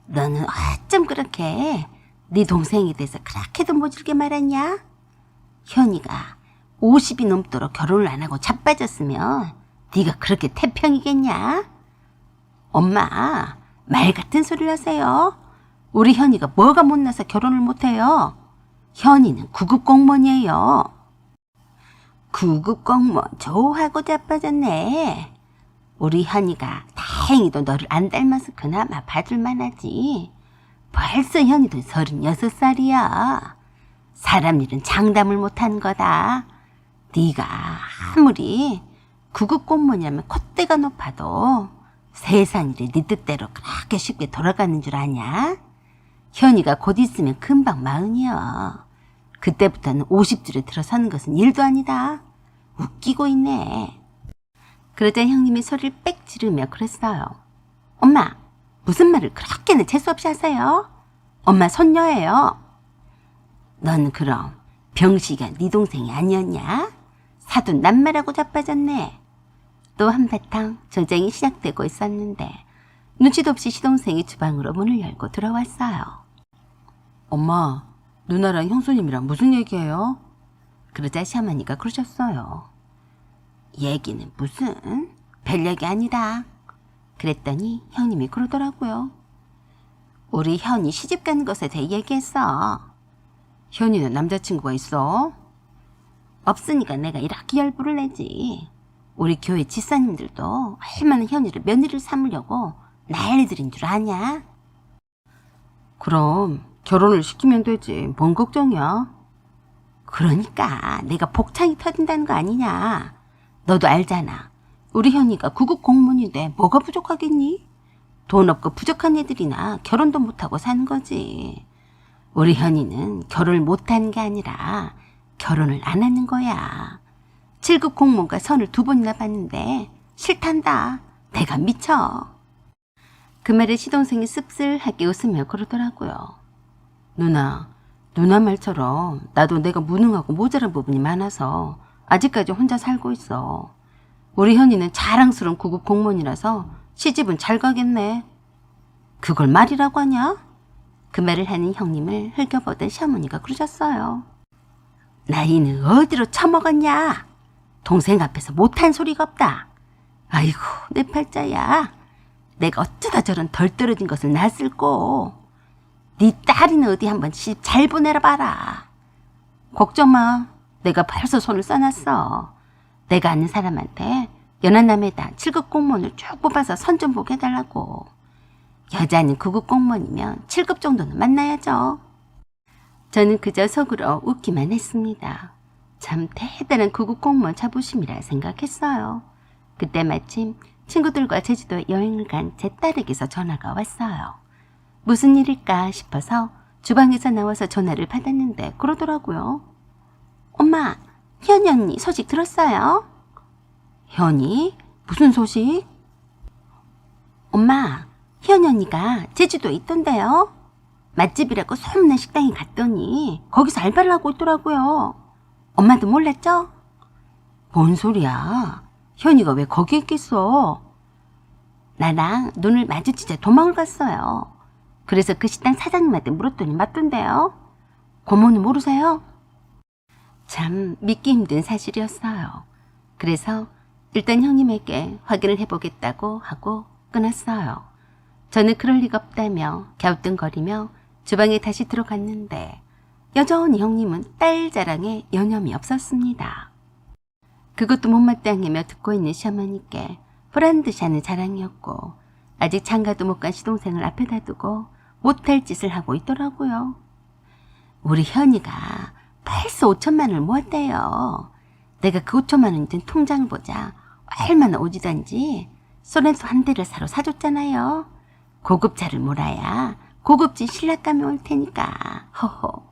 너는 어쩜 그렇게 네 동생에 대해서 그렇게도 모질게 말았냐? 현이가 50이 넘도록 결혼을 안 하고 자빠졌으면 네가 그렇게 태평이겠냐? 엄마, 말 같은 소리를 하세요. 우리 현이가 뭐가 못나서 결혼을 못해요? 현이는 9급 공무원이에요. 9급 공무원 좋아하고 자빠졌네. 우리 현이가 다행히도 너를 안 닮아서 그나마 봐줄만 하지. 벌써 현이도 36살이야. 사람 일은 장담을 못한 거다. 네가 아무리 9급 공무원이라면 콧대가 높아도 세상 일이 네 뜻대로 그렇게 쉽게 돌아가는 줄 아냐? 현이가 곧 있으면 금방 40이야. 그때부터는 50줄에 들어서는 것은 일도 아니다. 웃기고 있네. 그러자 형님이 소리를 빽 지르며 그랬어요. 엄마, 무슨 말을 그렇게는 재수없이 하세요? 엄마 손녀예요. 넌 그럼 병식이가 네 동생이 아니었냐? 사돈 남매라고 자빠졌네. 또 한바탕 전쟁이 시작되고 있었는데 눈치도 없이 시동생이 주방으로 문을 열고 들어왔어요. 엄마, 누나랑 형수님이랑 무슨 얘기해요? 그러자 시어머니가 그러셨어요. 얘기는 무슨? 별 얘기 아니다. 그랬더니 형님이 그러더라고요. 우리 현이 시집 가는 것에 대해 얘기했어. 현이는 남자친구가 있어? 없으니까 내가 이렇게 열불을 내지. 우리 교회 집사님들도 얼마나 현이를 며느리를 삼으려고 난리들인 줄 아냐? 그럼 결혼을 시키면 되지. 뭔 걱정이야? 그러니까 내가 복창이 터진다는 거 아니냐. 너도 알잖아. 우리 현이가 9급 공무원인데 뭐가 부족하겠니? 돈 없고 부족한 애들이나 결혼도 못하고 사는 거지. 우리 현이는 결혼을 못하는 게 아니라 결혼을 안 하는 거야. 7급 공무원과 선을 2번이나 봤는데 싫단다. 내가 미쳐. 그 말에 시동생이 씁쓸하게 웃으며 그러더라고요. 누나 말처럼 나도 내가 무능하고 모자란 부분이 많아서 아직까지 혼자 살고 있어. 우리 현이는 자랑스러운 9급 공무원이라서 시집은 잘 가겠네. 그걸 말이라고 하냐? 그 말을 하는 형님을 흘겨보던 시어머니가 그러셨어요. 나이는 어디로 처먹었냐? 동생 앞에서 못한 소리가 없다. 아이고 내 팔자야. 내가 어쩌다 저런 덜 떨어진 것을 낳았을꼬. 네 딸이는 어디 한번 시집 잘 보내라 봐라. 걱정 마. 내가 벌써 손을 써놨어. 내가 아는 사람한테 연하남에다 7급 공무원을 쭉 뽑아서 선 좀 보게 해달라고. 여자는 9급 공무원이면 7급 정도는 만나야죠. 저는 그저 속으로 웃기만 했습니다. 참 대단한 9급 공무원 자부심이라 생각했어요. 그때 마침 친구들과 제주도에 여행을 간 제 딸에게서 전화가 왔어요. 무슨 일일까 싶어서 주방에서 나와서 전화를 받았는데 그러더라고요. 엄마, 현이 언니 소식 들었어요? 현이? 무슨 소식? 엄마, 현이 언니가 제주도에 있던데요. 맛집이라고 소문난 식당에 갔더니 거기서 알바를 하고 있더라고요. 엄마도 몰랐죠? 뭔 소리야? 현이가 왜 거기 있겠어? 나랑 눈을 마주치자 도망을 갔어요. 그래서 그 식당 사장님한테 물었더니 맞던데요. 고모는 모르세요? 참 믿기 힘든 사실이었어요. 그래서 일단 형님에게 확인을 해보겠다고 하고 끊었어요. 저는 그럴 리가 없다며 갸우뚱거리며 주방에 다시 들어갔는데 여전히 형님은 딸 자랑에 여념이 없었습니다. 그것도 못마땅하며 듣고 있는 시어머니께 보란듯이 하는 자랑이었고 아직 장가도 못 간 시동생을 앞에다 두고 못할 짓을 하고 있더라고요. 우리 현이가 벌써 5천만 원을 모았대요. 내가 그 5천만 원이 든 통장을 보자 얼마나 오지단지 소렌토 한 대를 사러 사줬잖아요. 고급차를 몰아야 고급진 신랑감이 올 테니까. 허허.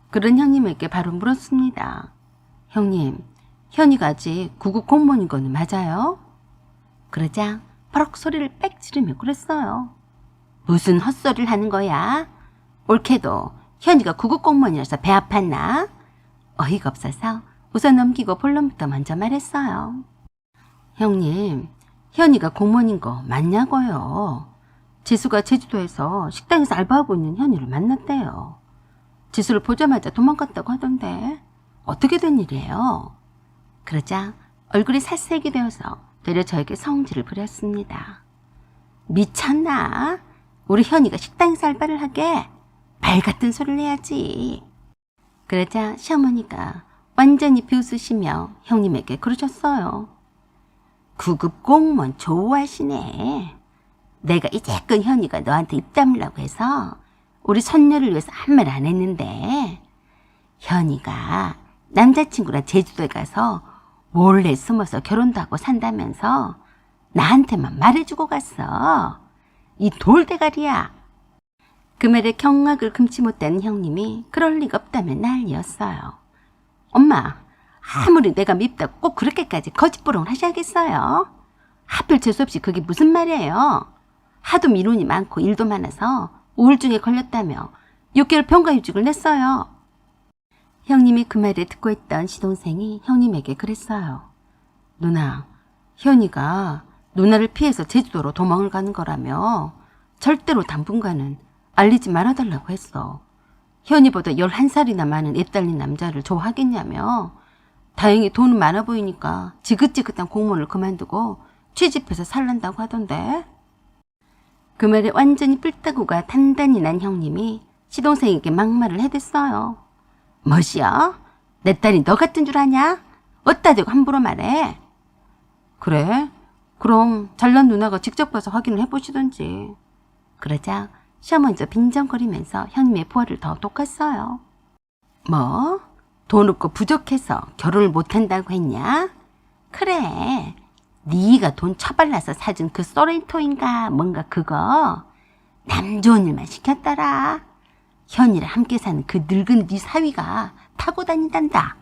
그런 형님에게 바로 물었습니다. 형님, 현이가 아직 9급 공무원인 거는 맞아요? 그러자 버럭 소리를 빽 지르며 그랬어요. 무슨 헛소리를 하는 거야? 옳게도 현이가 9급 공무원이라서 배 아팠나? 어이가 없어서 웃어 넘기고 본론부터 먼저 말했어요. 형님, 현이가 공무원인 거 맞냐고요? 지수가 제주도에서 식당에서 알바하고 있는 현이를 만났대요. 지수를 보자마자 도망갔다고 하던데 어떻게 된 일이에요? 그러자 얼굴이 살색이 되어서 되려 저에게 성질을 부렸습니다. 미쳤나? 우리 현이가 식당에서 알바를 하게? 말 같은 소리를 해야지. 그러자 시어머니가 완전히 비웃으시며 형님에게 그러셨어요. 구급 공무원 좋아하시네. 내가 이제껏 현이가 너한테 입 다물라고 해서 우리 손녀를 위해서 아무 말 안 했는데 현이가 남자친구랑 제주도에 가서 몰래 숨어서 결혼도 하고 산다면서 나한테만 말해주고 갔어. 이 돌대가리야. 그 말에 경악을 금치 못하는 형님이 그럴 리가 없다며 난리였어요. 엄마, 아무리 내가 밉다고 꼭 그렇게까지 거짓부렁을 하셔야겠어요? 하필 재수없이 그게 무슨 말이에요? 하도 미론이 많고 일도 많아서 우울증에 걸렸다며 6개월 병가유직을 냈어요. 형님이 그 말을 듣고 있던 시동생이 형님에게 그랬어요. 누나, 현이가 누나를 피해서 제주도로 도망을 가는 거라며 절대로 당분간은 알리지 말아달라고 했어. 현이보다 11살이나 많은 애 딸린 남자를 좋아하겠냐며. 다행히 돈은 많아 보이니까 지긋지긋한 공무원을 그만두고 취직해서 살란다고 하던데. 그 말에 완전히 뿔따구가 단단히 난 형님이 시동생에게 막말을 해댔어요. 뭐시여? 내 딸이 너 같은 줄 아냐? 어따 대고 함부로 말해. 그래? 그럼 잘난 누나가 직접 가서 확인을 해보시던지. 그러자 시어머니도 빈정거리면서 형님의 부하를 더 돋갔어요. 뭐? 돈 없고 부족해서 결혼을 못한다고 했냐? 그래, 네가 돈 처발라서 사준 그 소렌토인가 뭔가 그거 남 좋은 일만 시켰더라. 현이랑 함께 사는 그 늙은 네 사위가 타고 다닌단다.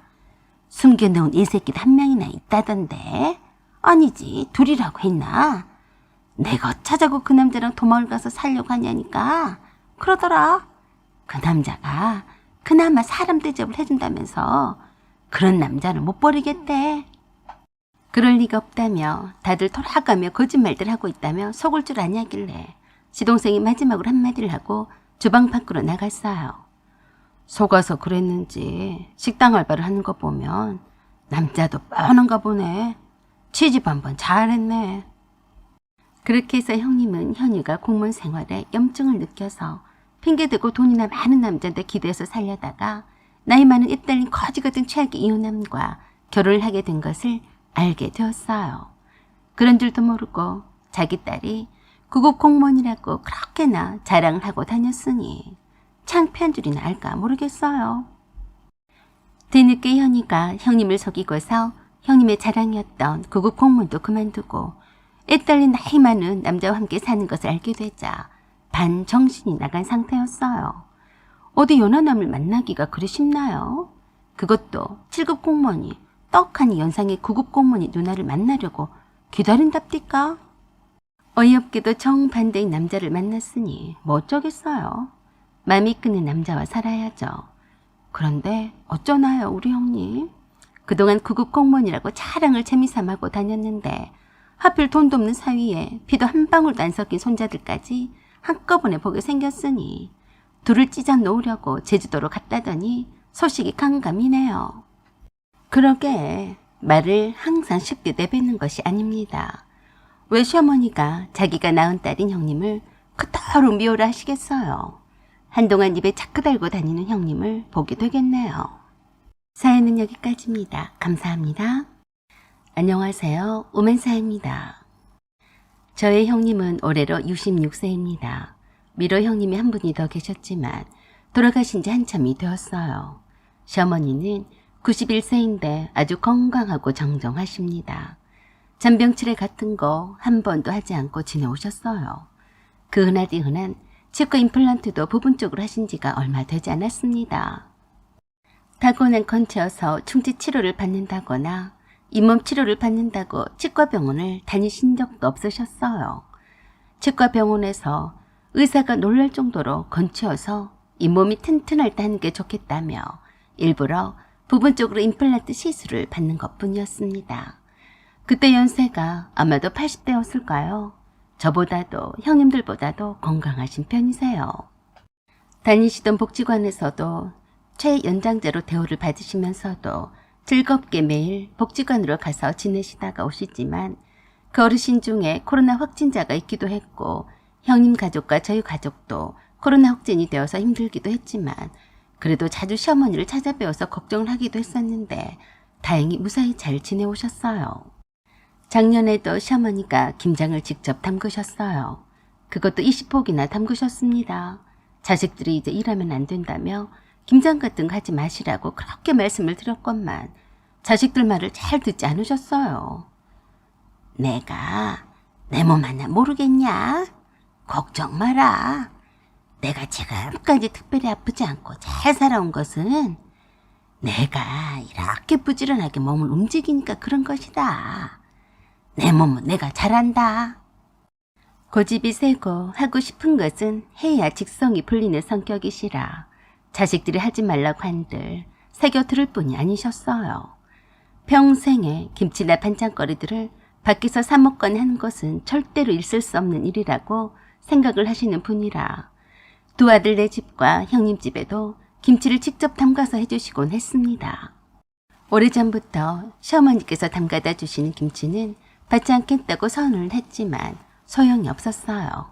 숨겨놓은 이 새끼도 한 명이나 있다던데. 아니지, 둘이라고 했나? 내가 어쩌자고 그 남자랑 도망을 가서 살려고 하냐니까 그러더라. 그 남자가 그나마 사람 대접을 해준다면서 그런 남자를 못 버리겠대. 그럴 리가 없다며 다들 돌아가며 거짓말들 하고 있다며 속을 줄 아냐길래 시동생이 마지막으로 한마디를 하고 주방 밖으로 나갔어요. 속아서 그랬는지 식당 알바를 하는 거 보면 남자도 뻔한가 보네. 취집 한번 잘했네. 그렇게 해서 형님은 현이가 공무원 생활에 염증을 느껴서 핑계대고 돈이나 많은 남자한테 기대서 살려다가 나이 많은 입 달린 거지 같은 최악의 이혼남과 결혼을 하게 된 것을 알게 되었어요. 그런 줄도 모르고 자기 딸이 구급 공무원이라고 그렇게나 자랑을 하고 다녔으니 창피한 줄이나 알까 모르겠어요. 뒤늦게 현이가 형님을 속이고서 형님의 자랑이었던 구급 공무원도 그만두고 애 딸린 나이 많은 남자와 함께 사는 것을 알게 되자 반정신이 나간 상태였어요. 어디 연하남을 만나기가 그리 쉽나요? 그것도 7급 공무원이 떡하니 연상의 9급 공무원이 누나를 만나려고 기다린답디까? 어이없게도 정반대인 남자를 만났으니 뭐 어쩌겠어요. 마음이 끄는 남자와 살아야죠. 그런데 어쩌나요 우리 형님? 그동안 9급 공무원이라고 자랑을 재미삼아하고 다녔는데 하필 돈도 없는 사위에 피도 한 방울도 안 섞인 손자들까지 한꺼번에 보게 생겼으니 둘을 찢어 놓으려고 제주도로 갔다더니 소식이 강감이네요. 그러게 말을 항상 쉽게 내뱉는 것이 아닙니다. 왜 시어머니가 자기가 낳은 딸인 형님을 그토록 미워라 하시겠어요. 한동안 입에 자크 달고 다니는 형님을 보게 되겠네요. 사연은 여기까지입니다. 감사합니다. 안녕하세요. 오만사입니다. 저의 형님은 올해로 66세입니다. 미로 형님이 한 분이 더 계셨지만 돌아가신 지 한참이 되었어요. 시어머니는 91세인데 아주 건강하고 정정하십니다. 잔병치레 같은 거 한 번도 하지 않고 지내오셨어요. 그 흔하디 흔한 치과 임플란트도 부분적으로 하신 지가 얼마 되지 않았습니다. 타고난 건체여서 충치 치료를 받는다거나 잇몸 치료를 받는다고 치과병원을 다니신 적도 없으셨어요. 치과병원에서 의사가 놀랄 정도로 건체여서 잇몸이 튼튼할 때 하는 게 좋겠다며 일부러 부분적으로 임플란트 시술을 받는 것뿐이었습니다. 그때 연세가 아마도 80대였을까요? 저보다도 형님들보다도 건강하신 편이세요. 다니시던 복지관에서도 최연장자로 대우를 받으시면서도 즐겁게 매일 복지관으로 가서 지내시다가 오시지만 그 어르신 중에 코로나 확진자가 있기도 했고 형님 가족과 저희 가족도 코로나 확진이 되어서 힘들기도 했지만 그래도 자주 시어머니를 찾아뵈어서 걱정을 하기도 했었는데 다행히 무사히 잘 지내오셨어요. 작년에도 시어머니가 김장을 직접 담그셨어요. 그것도 20포기나 담그셨습니다. 자식들이 이제 일하면 안 된다며 김장 같은 거 하지 마시라고 그렇게 말씀을 드렸건만 자식들 말을 잘 듣지 않으셨어요. 내가 내 몸 하나 모르겠냐? 걱정 마라. 내가 지금까지 특별히 아프지 않고 잘 살아온 것은 내가 이렇게 부지런하게 몸을 움직이니까 그런 것이다. 내 몸은 내가 잘한다. 고집이 세고 하고 싶은 것은 해야 직성이 풀리는 성격이시라 자식들이 하지 말라고 한들 새겨 들을 뿐이 아니셨어요. 평생에 김치나 반찬거리들을 밖에서 사 먹거나 하는 것은 절대로 있을 수 없는 일이라고 생각을 하시는 분이라 두 아들네 집과 형님 집에도 김치를 직접 담가서 해주시곤 했습니다. 오래전부터 시어머니께서 담가다 주시는 김치는 받지 않겠다고 선언을 했지만 소용이 없었어요.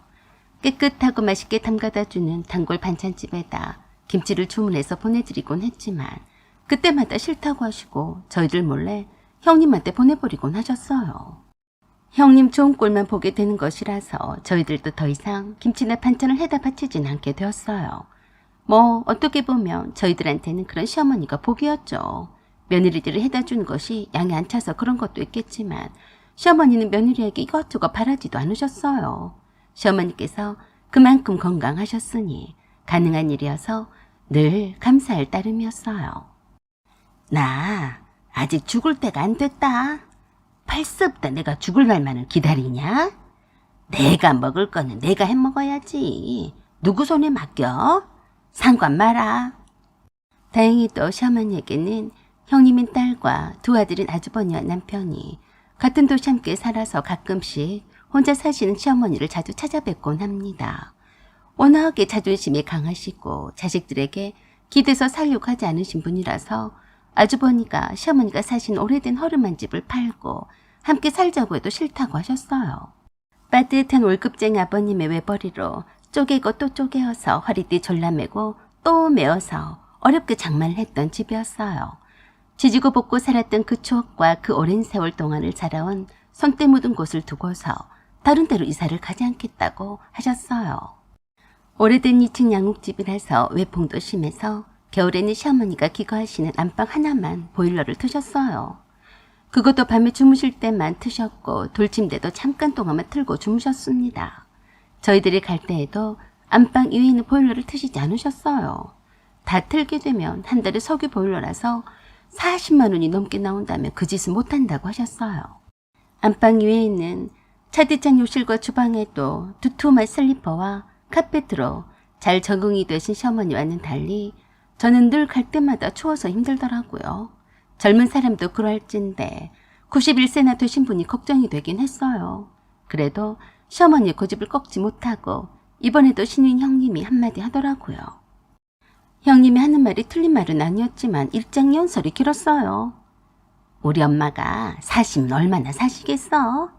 깨끗하고 맛있게 담가다 주는 단골 반찬집에다 김치를 주문해서 보내드리곤 했지만 그때마다 싫다고 하시고 저희들 몰래 형님한테 보내버리곤 하셨어요. 형님 좋은 꼴만 보게 되는 것이라서 저희들도 더 이상 김치나 반찬을 해다 바치진 않게 되었어요. 뭐 어떻게 보면 저희들한테는 그런 시어머니가 복이었죠. 며느리들을 해다 주는 것이 양이 안 차서 그런 것도 있겠지만 시어머니는 며느리에게 이것저것 바라지도 않으셨어요. 시어머니께서 그만큼 건강하셨으니 가능한 일이어서 늘 감사할 따름이었어요. 나 아직 죽을 때가 안 됐다. 벌써부터 내가 죽을 날만을 기다리냐? 내가 먹을 거는 내가 해 먹어야지. 누구 손에 맡겨? 상관 마라. 다행히도 시어머니에게는 형님인 딸과 두 아들인 아주버니와 남편이 같은 도시 함께 살아서 가끔씩 혼자 사시는 시어머니를 자주 찾아뵙곤 합니다. 워낙에 자존심이 강하시고 자식들에게 기대서 살려고 하지 않으신 분이라서 아주버니가 시어머니가 사신 오래된 허름한 집을 팔고 함께 살자고 해도 싫다고 하셨어요. 빠듯한 월급쟁이 아버님의 외벌이로 쪼개고 또 쪼개어서 허리띠 졸라매고 또 메어서 어렵게 장만을 했던 집이었어요. 지지고 볶고 살았던 그 추억과 그 오랜 세월 동안을 자라온 손때 묻은 곳을 두고서 다른 데로 이사를 가지 않겠다고 하셨어요. 오래된 2층 양옥집이라서 외풍도 심해서 겨울에는 시어머니가 기거하시는 안방 하나만 보일러를 트셨어요. 그것도 밤에 주무실 때만 트셨고 돌침대도 잠깐 동안만 틀고 주무셨습니다. 저희들이 갈 때에도 안방 위에 있는 보일러를 트시지 않으셨어요. 다 틀게 되면 한 달에 석유 보일러라서 40만 원이 넘게 나온다며 그 짓을 못한다고 하셨어요. 안방 위에 있는 차디찬 욕실과 주방에도 두툼한 슬리퍼와 카페트로 잘 적응이 되신 시어머니와는 달리 저는 늘 갈 때마다 추워서 힘들더라고요. 젊은 사람도 그럴진데 91세나 되신 분이 걱정이 되긴 했어요. 그래도 시어머니의 고집을 꺾지 못하고 이번에도 신인 형님이 한마디 하더라고요. 형님이 하는 말이 틀린 말은 아니었지만 일장연설이 길었어요. 우리 엄마가 사시면 얼마나 사시겠어?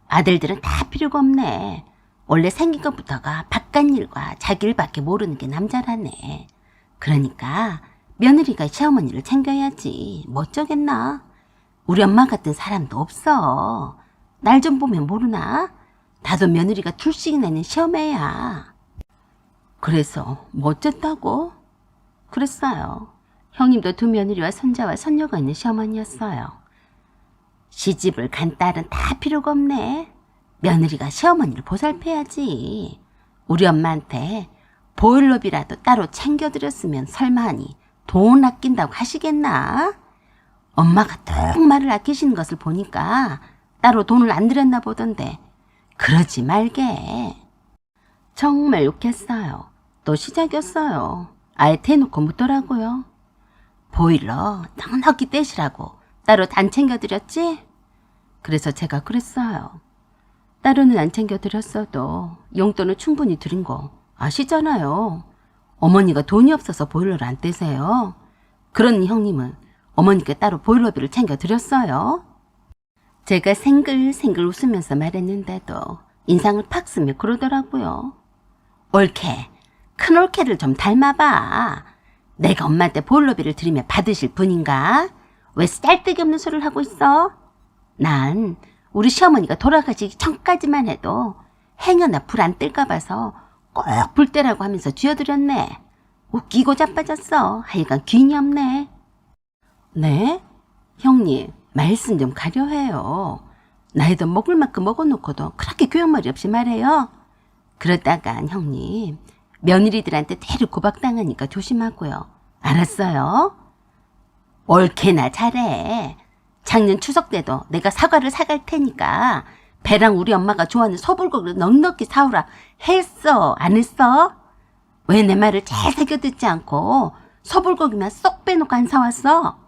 아들들은 다 필요가 없네. 원래 생긴 것부터가 바깥일과 자기 일밖에 모르는 게 남자라네. 그러니까 며느리가 시어머니를 챙겨야지. 뭐 어쩌겠나. 우리 엄마 같은 사람도 없어. 날 좀 보면 모르나? 나도 며느리가 둘씩이나 있는 시어매야. 그래서 뭐 어쨌다고? 그랬어요. 형님도 두 며느리와 손자와 손녀가 있는 시어머니였어요. 시집을 간 딸은 다 필요가 없네. 며느리가 시어머니를 보살펴야지. 우리 엄마한테 보일러비라도 따로 챙겨드렸으면 설마하니 돈 아낀다고 하시겠나? 엄마가 정말을 아끼시는 것을 보니까 따로 돈을 안 들였나 보던데 그러지 말게. 정말 욕했어요. 또 시작이었어요. 아예 대놓고 묻더라고요. 보일러 넉넉히 떼시라고 따로 안 챙겨드렸지? 그래서 제가 그랬어요. 따로는 안 챙겨드렸어도 용돈은 충분히 드린 거 아시잖아요. 어머니가 돈이 없어서 보일러를 안 떼세요. 그러니 형님은 어머니께 따로 보일러비를 챙겨드렸어요. 제가 생글생글 웃으면서 말했는데도 인상을 팍 쓰며 그러더라고요. 올케, 큰 올케를 좀 닮아봐. 내가 엄마한테 보일러비를 드리며 받으실 분인가? 왜 쌀데기 없는 소리를 하고 있어? 난 우리 시어머니가 돌아가시기 전까지만 해도 행여나 불 안 뜰까 봐서 꼭 불 떼라고 하면서 쥐어드렸네. 웃기고 자빠졌어. 하여간 귀인이 없네. 네? 형님, 말씀 좀 가려해요. 나이도 먹을 만큼 먹어놓고도 그렇게 교양머리 없이 말해요. 그러다간 형님, 며느리들한테 대를 구박당하니까 조심하고요. 알았어요? 옳게나 잘해. 작년 추석 때도 내가 사과를 사갈 테니까 배랑 우리 엄마가 좋아하는 소불고기를 넉넉히 사오라 했어. 안 했어? 왜 내 말을 잘 새겨 듣지 않고 소불고기만 쏙 빼놓고 안 사왔어?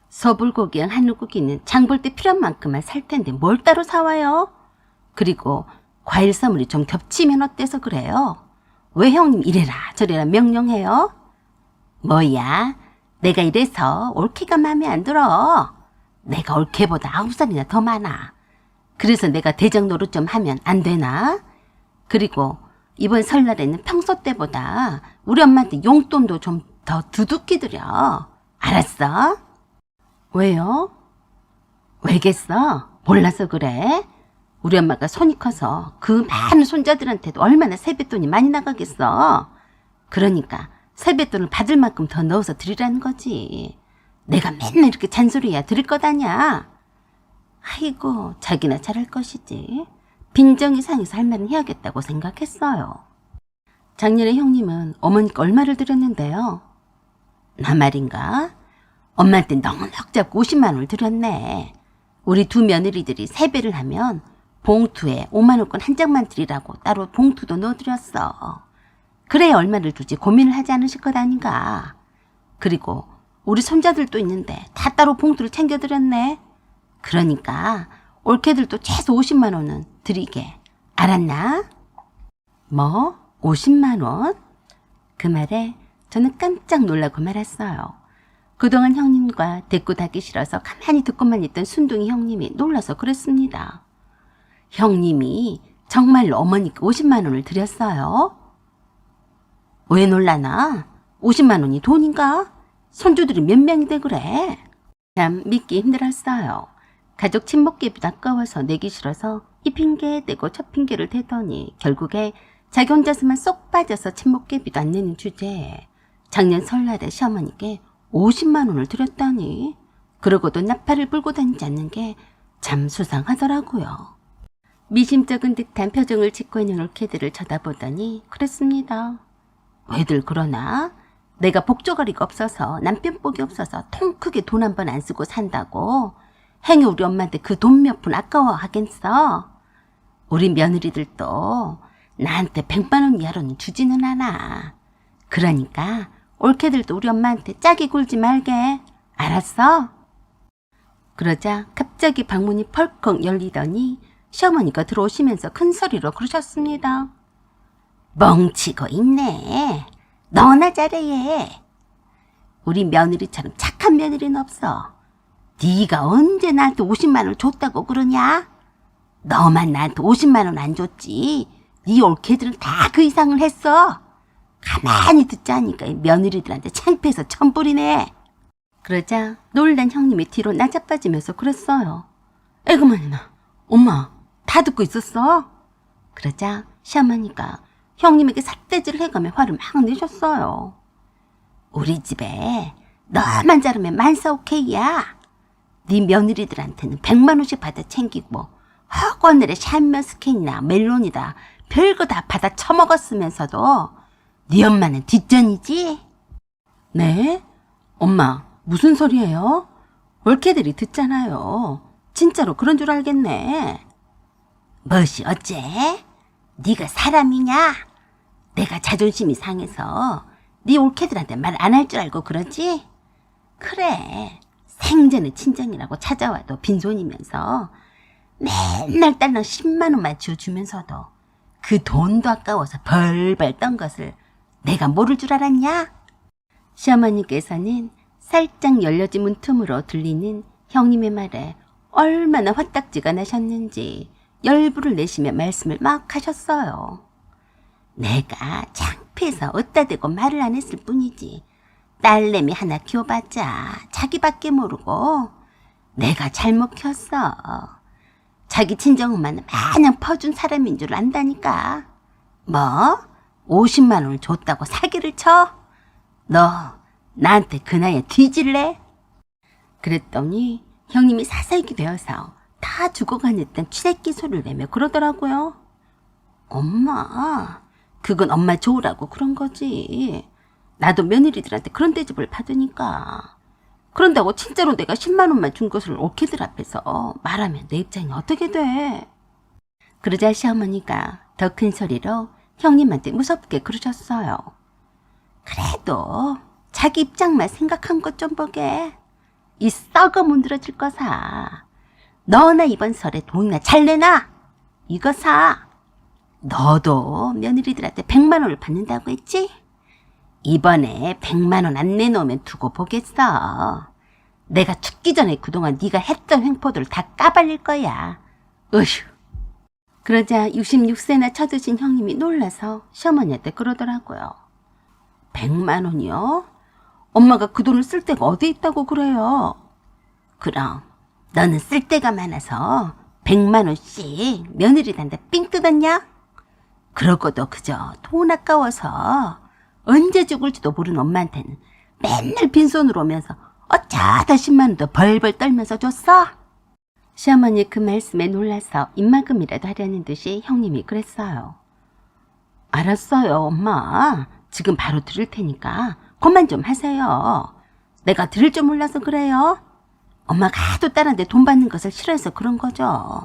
소불고기랑 한우고기는 장 볼 때 필요한 만큼만 살 텐데 뭘 따로 사와요? 그리고 과일 선물이 좀 겹치면 어때서 그래요? 왜 형님 이래라 저래라 명령해요? 뭐야? 내가 이래서 올케가 마음에 안 들어. 내가 올케보다 9살이나 더 많아. 그래서 내가 대장 노릇 좀 하면 안 되나? 그리고 이번 설날에는 평소 때보다 우리 엄마한테 용돈도 좀 더 두둑히 드려. 알았어? 왜요? 왜겠어? 몰라서 그래? 우리 엄마가 손이 커서 그 많은 손자들한테도 얼마나 세뱃돈이 많이 나가겠어. 그러니까 세뱃돈을 받을 만큼 더 넣어서 드리라는 거지. 내가 맨날 이렇게 잔소리해야 드릴 거다냐. 아이고, 자기나 잘할 것이지. 빈정이 상해서 할 말은 해야겠다고 생각했어요. 작년에 형님은 어머니께 얼마를 드렸는데요. 나 말인가? 엄마한테 넉넉 잡고 50만 원을 드렸네. 우리 두 며느리들이 세배를 하면 봉투에 5만 원권 한 장만 드리라고 따로 봉투도 넣어드렸어. 그래야 얼마를 줄지 고민을 하지 않으실 것 아닌가. 그리고 우리 손자들도 있는데 다 따로 봉투를 챙겨드렸네. 그러니까 올케들도 최소 50만 원은 드리게. 알았나? 뭐? 50만 원? 그 말에 저는 깜짝 놀라고 말았어요. 그동안 형님과 대꾸하기 싫어서 가만히 듣고만 있던 순둥이 형님이 놀라서 그랬습니다. 형님이 정말로 어머니께 50만 원을 드렸어요? 왜 놀라나? 50만 원이 돈인가? 손주들이 몇 명인데 그래? 참 믿기 힘들었어요. 가족 친목계비도 아까워서 내기 싫어서 이 핑계 대고 저 핑계를 대더니 결국에 자기 혼자서만 쏙 빠져서 친목계비도 안 내는 주제에 작년 설날에 시어머니께 50만 원을 드렸다니. 그러고도 나팔을 불고 다니지 않는 게 참 수상하더라고요. 미심쩍은 듯한 표정을 짓고 있는 올케들을 쳐다보더니 그랬습니다. 왜들 그러나? 내가 복조거리가 없어서 남편복이 없어서 통 크게 돈 한 번 안 쓰고 산다고 행여 우리 엄마한테 그 돈 몇 푼 아까워하겠어? 우리 며느리들도 나한테 100만 원 이하로는 주지는 않아. 그러니까 올케들도 우리 엄마한테 짝이 굴지 말게. 알았어? 그러자 갑자기 방문이 펄컥 열리더니 시어머니가 들어오시면서 큰 소리로 그러셨습니다. 멍치고 있네. 너나 잘해. 우리 며느리처럼 착한 며느리는 없어. 네가 언제 나한테 50만 원 줬다고 그러냐? 너만 나한테 50만 원 안 줬지. 네 올케들은 다 그 이상을 했어. 가만히 듣자니까 며느리들한테 창피해서 천불이네. 그러자 놀란 형님이 뒤로 나자빠지면서 그랬어요. 에그만이나, 엄마 다 듣고 있었어? 그러자 시어머니가 형님에게 삿대질을 해가며 화를 막 내셨어요. 우리 집에 너만 잘하면 만사 오케이야. 네 며느리들한테는 100만 원씩 받아 챙기고 허건들의 샴메 스킨이나 멜론이다 별거 다 받아 처먹었으면서도 네 엄마는 뒷전이지? 네? 엄마 무슨 소리예요? 올케들이 듣잖아요. 진짜로 그런 줄 알겠네. 뭐시 어째? 네가 사람이냐? 내가 자존심이 상해서 네 올케들한테 말 안 할 줄 알고 그러지? 그래, 생전에 친정이라고 찾아와도 빈손이면서 맨날 딸랑 10만 원만 지어주면서도 그 돈도 아까워서 벌벌 떤 것을 내가 모를 줄 알았냐? 시어머니께서는 살짝 열려진 문틈으로 들리는 형님의 말에 얼마나 화딱지가 나셨는지 열불을 내시며 말씀을 막 하셨어요. 내가 창피해서 어디다 대고 말을 안 했을 뿐이지. 딸내미 하나 키워봤자 자기밖에 모르고 내가 잘못 키웠어. 자기 친정엄마는 마냥 퍼준 사람인 줄 안다니까. 뭐? 50만 원을 줬다고 사기를 쳐? 너 나한테 그 나이에 뒤질래? 그랬더니 형님이 사사익이 되어서 다 죽어가는 듯한 쥐새끼 소리를 내며 그러더라고요. 엄마, 그건 엄마 좋으라고 그런 거지. 나도 며느리들한테 그런 대접을 받으니까. 그런다고 진짜로 내가 10만 원만 준 것을 옳게들 앞에서 말하면 내 입장이 어떻게 돼? 그러자 시어머니가 더 큰 소리로 형님한테 무섭게 그러셨어요. 그래도 자기 입장만 생각한 것 좀 보게. 이 썩어 문드러질 거 사. 너나 이번 설에 돈이나 잘 내놔. 이거 사. 너도 며느리들한테 100만 원을 받는다고 했지? 이번에 100만 원 안 내놓으면 두고 보겠어. 내가 죽기 전에 그동안 네가 했던 횡포들을 다 까발릴 거야. 으휴. 그러자 66세나 쳐드신 형님이 놀라서 시어머니한테 그러더라고요. 100만 원이요? 엄마가 그 돈을 쓸 데가 어디 있다고 그래요? 그럼 너는 쓸 데가 많아서 100만 원씩 며느리한테 삥 뜯었냐? 그러고도 그저 돈 아까워서 언제 죽을지도 모르는 엄마한테는 맨날 빈손으로 오면서 어쩌다 10만 원도 벌벌 떨면서 줬어? 시어머니 그 말씀에 놀라서 입만큼이라도 하려는 듯이 형님이 그랬어요. 알았어요, 엄마. 지금 바로 드릴 테니까 그만 좀 하세요. 내가 드릴 줄 몰라서 그래요. 엄마가 하도 딸한테 돈 받는 것을 싫어해서 그런 거죠.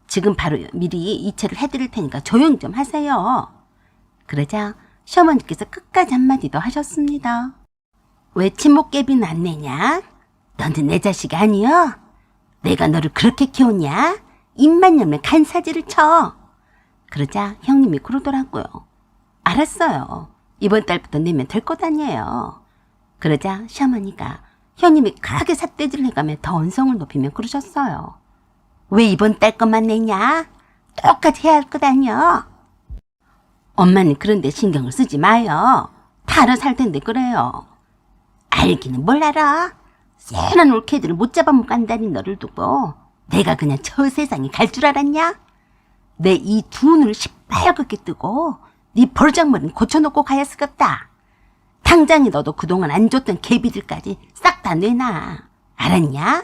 지금 바로 미리 이체를 해드릴 테니까 조용 좀 하세요. 그러자 시어머니께서 끝까지 한마디 더 하셨습니다. 왜 친목개비는 안 내냐? 너는 내 자식 아니여? 내가 너를 그렇게 키웠냐? 입만 열면 간사지를 쳐. 그러자 형님이 그러더라고요. 알았어요. 이번 달부터 내면 될 것 아니에요. 그러자 시어머니가 형님이 크게 삿대질을 해가며 더 언성을 높이며 그러셨어요. 왜 이번 달 것만 내냐? 똑같이 해야 할 것 아니여. 엄마는 그런데 신경을 쓰지 마요. 다 알아서 할 텐데 그래요. 알기는 뭘 알아? 세난 올케들을 못 잡아먹고 간다니 너를 두고 내가 그냥 저 세상에 갈 줄 알았냐? 내 이 두 눈을 시뻘겋게 뜨고 네 버르장머리는 고쳐놓고 가야 쓰겠다. 당장에 너도 그동안 안 줬던 개비들까지 싹 다 내놔. 알았냐?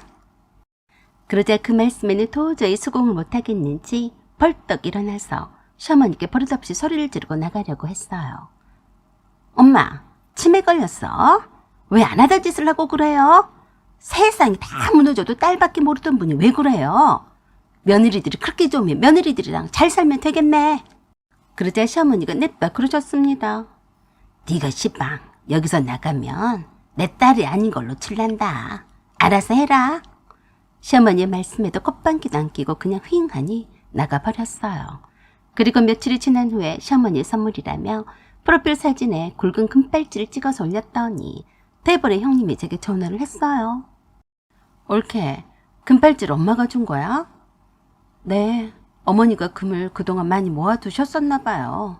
그러자 그 말씀에는 도저히 수긍을 못하겠는지 벌떡 일어나서 시어머니께 버릇없이 소리를 지르고 나가려고 했어요. 엄마, 치매 걸렸어? 왜 안 하던 짓을 하고 그래요? 세상이 다 무너져도 딸밖에 모르던 분이 왜 그래요? 며느리들이 그렇게 좋으면 며느리들이랑 잘 살면 되겠네. 그러자 시어머니가 냅다 그러셨습니다. 네가 시방 여기서 나가면 내 딸이 아닌 걸로 칠란다. 알아서 해라. 시어머니의 말씀에도 콧방귀도 안 끼고 그냥 휑하니 나가버렸어요. 그리고 며칠이 지난 후에 시어머니의 선물이라며 프로필 사진에 굵은 금발찌를 찍어서 올렸더니 대벌의 형님이 제게 전화를 했어요. 옳게, 금발찌를 엄마가 준 거야? 네, 어머니가 금을 그동안 많이 모아두셨었나 봐요.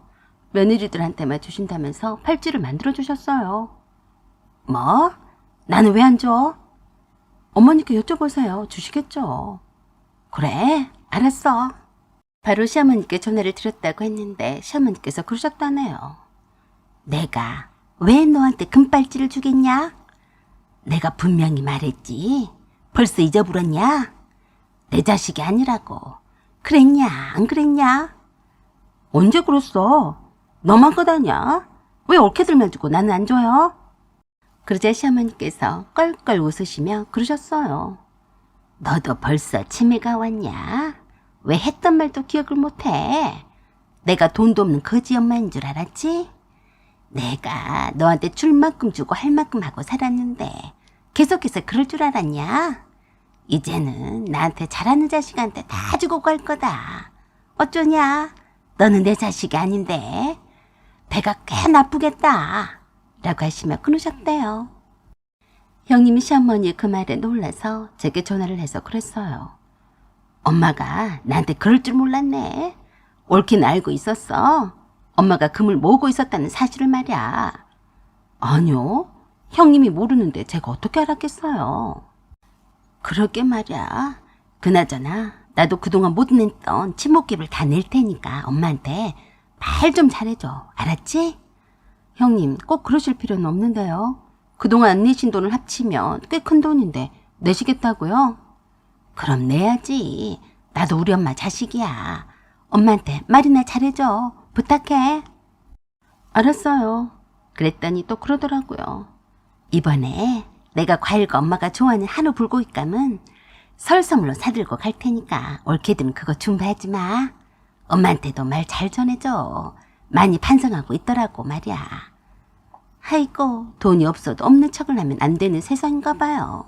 며느리들한테만 주신다면서 팔찌를 만들어주셨어요. 뭐? 나는 왜 안 줘? 어머니께 여쭤보세요. 주시겠죠. 그래, 알았어. 바로 시어머니께 전화를 드렸다고 했는데 시어머니께서 그러셨다네요. 내가 왜 너한테 금발찌를 주겠냐? 내가 분명히 말했지. 벌써 잊어버렸냐? 내 자식이 아니라고. 그랬냐 안 그랬냐? 언제 그랬어? 너만 거다냐? 왜 옳게들만 주고 나는 안 줘요? 그러자 시어머니께서 껄껄 웃으시며 그러셨어요. 너도 벌써 치매가 왔냐? 왜 했던 말도 기억을 못해? 내가 돈도 없는 거지 엄마인 줄 알았지? 내가 너한테 줄 만큼 주고 할 만큼 하고 살았는데 계속해서 그럴 줄 알았냐? 이제는 나한테 잘하는 자식한테 다 주고 갈 거다. 어쩌냐? 너는 내 자식이 아닌데. 배가 꽤 나쁘겠다 라고 하시며 끊으셨대요. 형님이 시어머니의 그 말에 놀라서 제게 전화를 해서 그랬어요. 엄마가 나한테 그럴 줄 몰랐네. 옳긴 알고 있었어. 엄마가 금을 모으고 있었다는 사실을 말이야. 아니요. 형님이 모르는데 제가 어떻게 알았겠어요. 그러게 말이야. 그나저나 나도 그동안 못 냈던 친목깁을 다 낼 테니까 엄마한테 말 좀 잘해줘. 알았지? 형님 꼭 그러실 필요는 없는데요. 그동안 안 내신 돈을 합치면 꽤 큰 돈인데 내시겠다고요? 그럼 내야지. 나도 우리 엄마 자식이야. 엄마한테 말이나 잘해줘. 부탁해. 알았어요. 그랬더니 또 그러더라고요. 이번에 내가 과일과 엄마가 좋아하는 한우 불고기감은 설 선물로 사들고 갈 테니까 올케들은 그거 준비하지 마. 엄마한테도 말 잘 전해줘. 많이 반성하고 있더라고 말이야. 아이고 돈이 없어도 없는 척을 하면 안 되는 세상인가 봐요.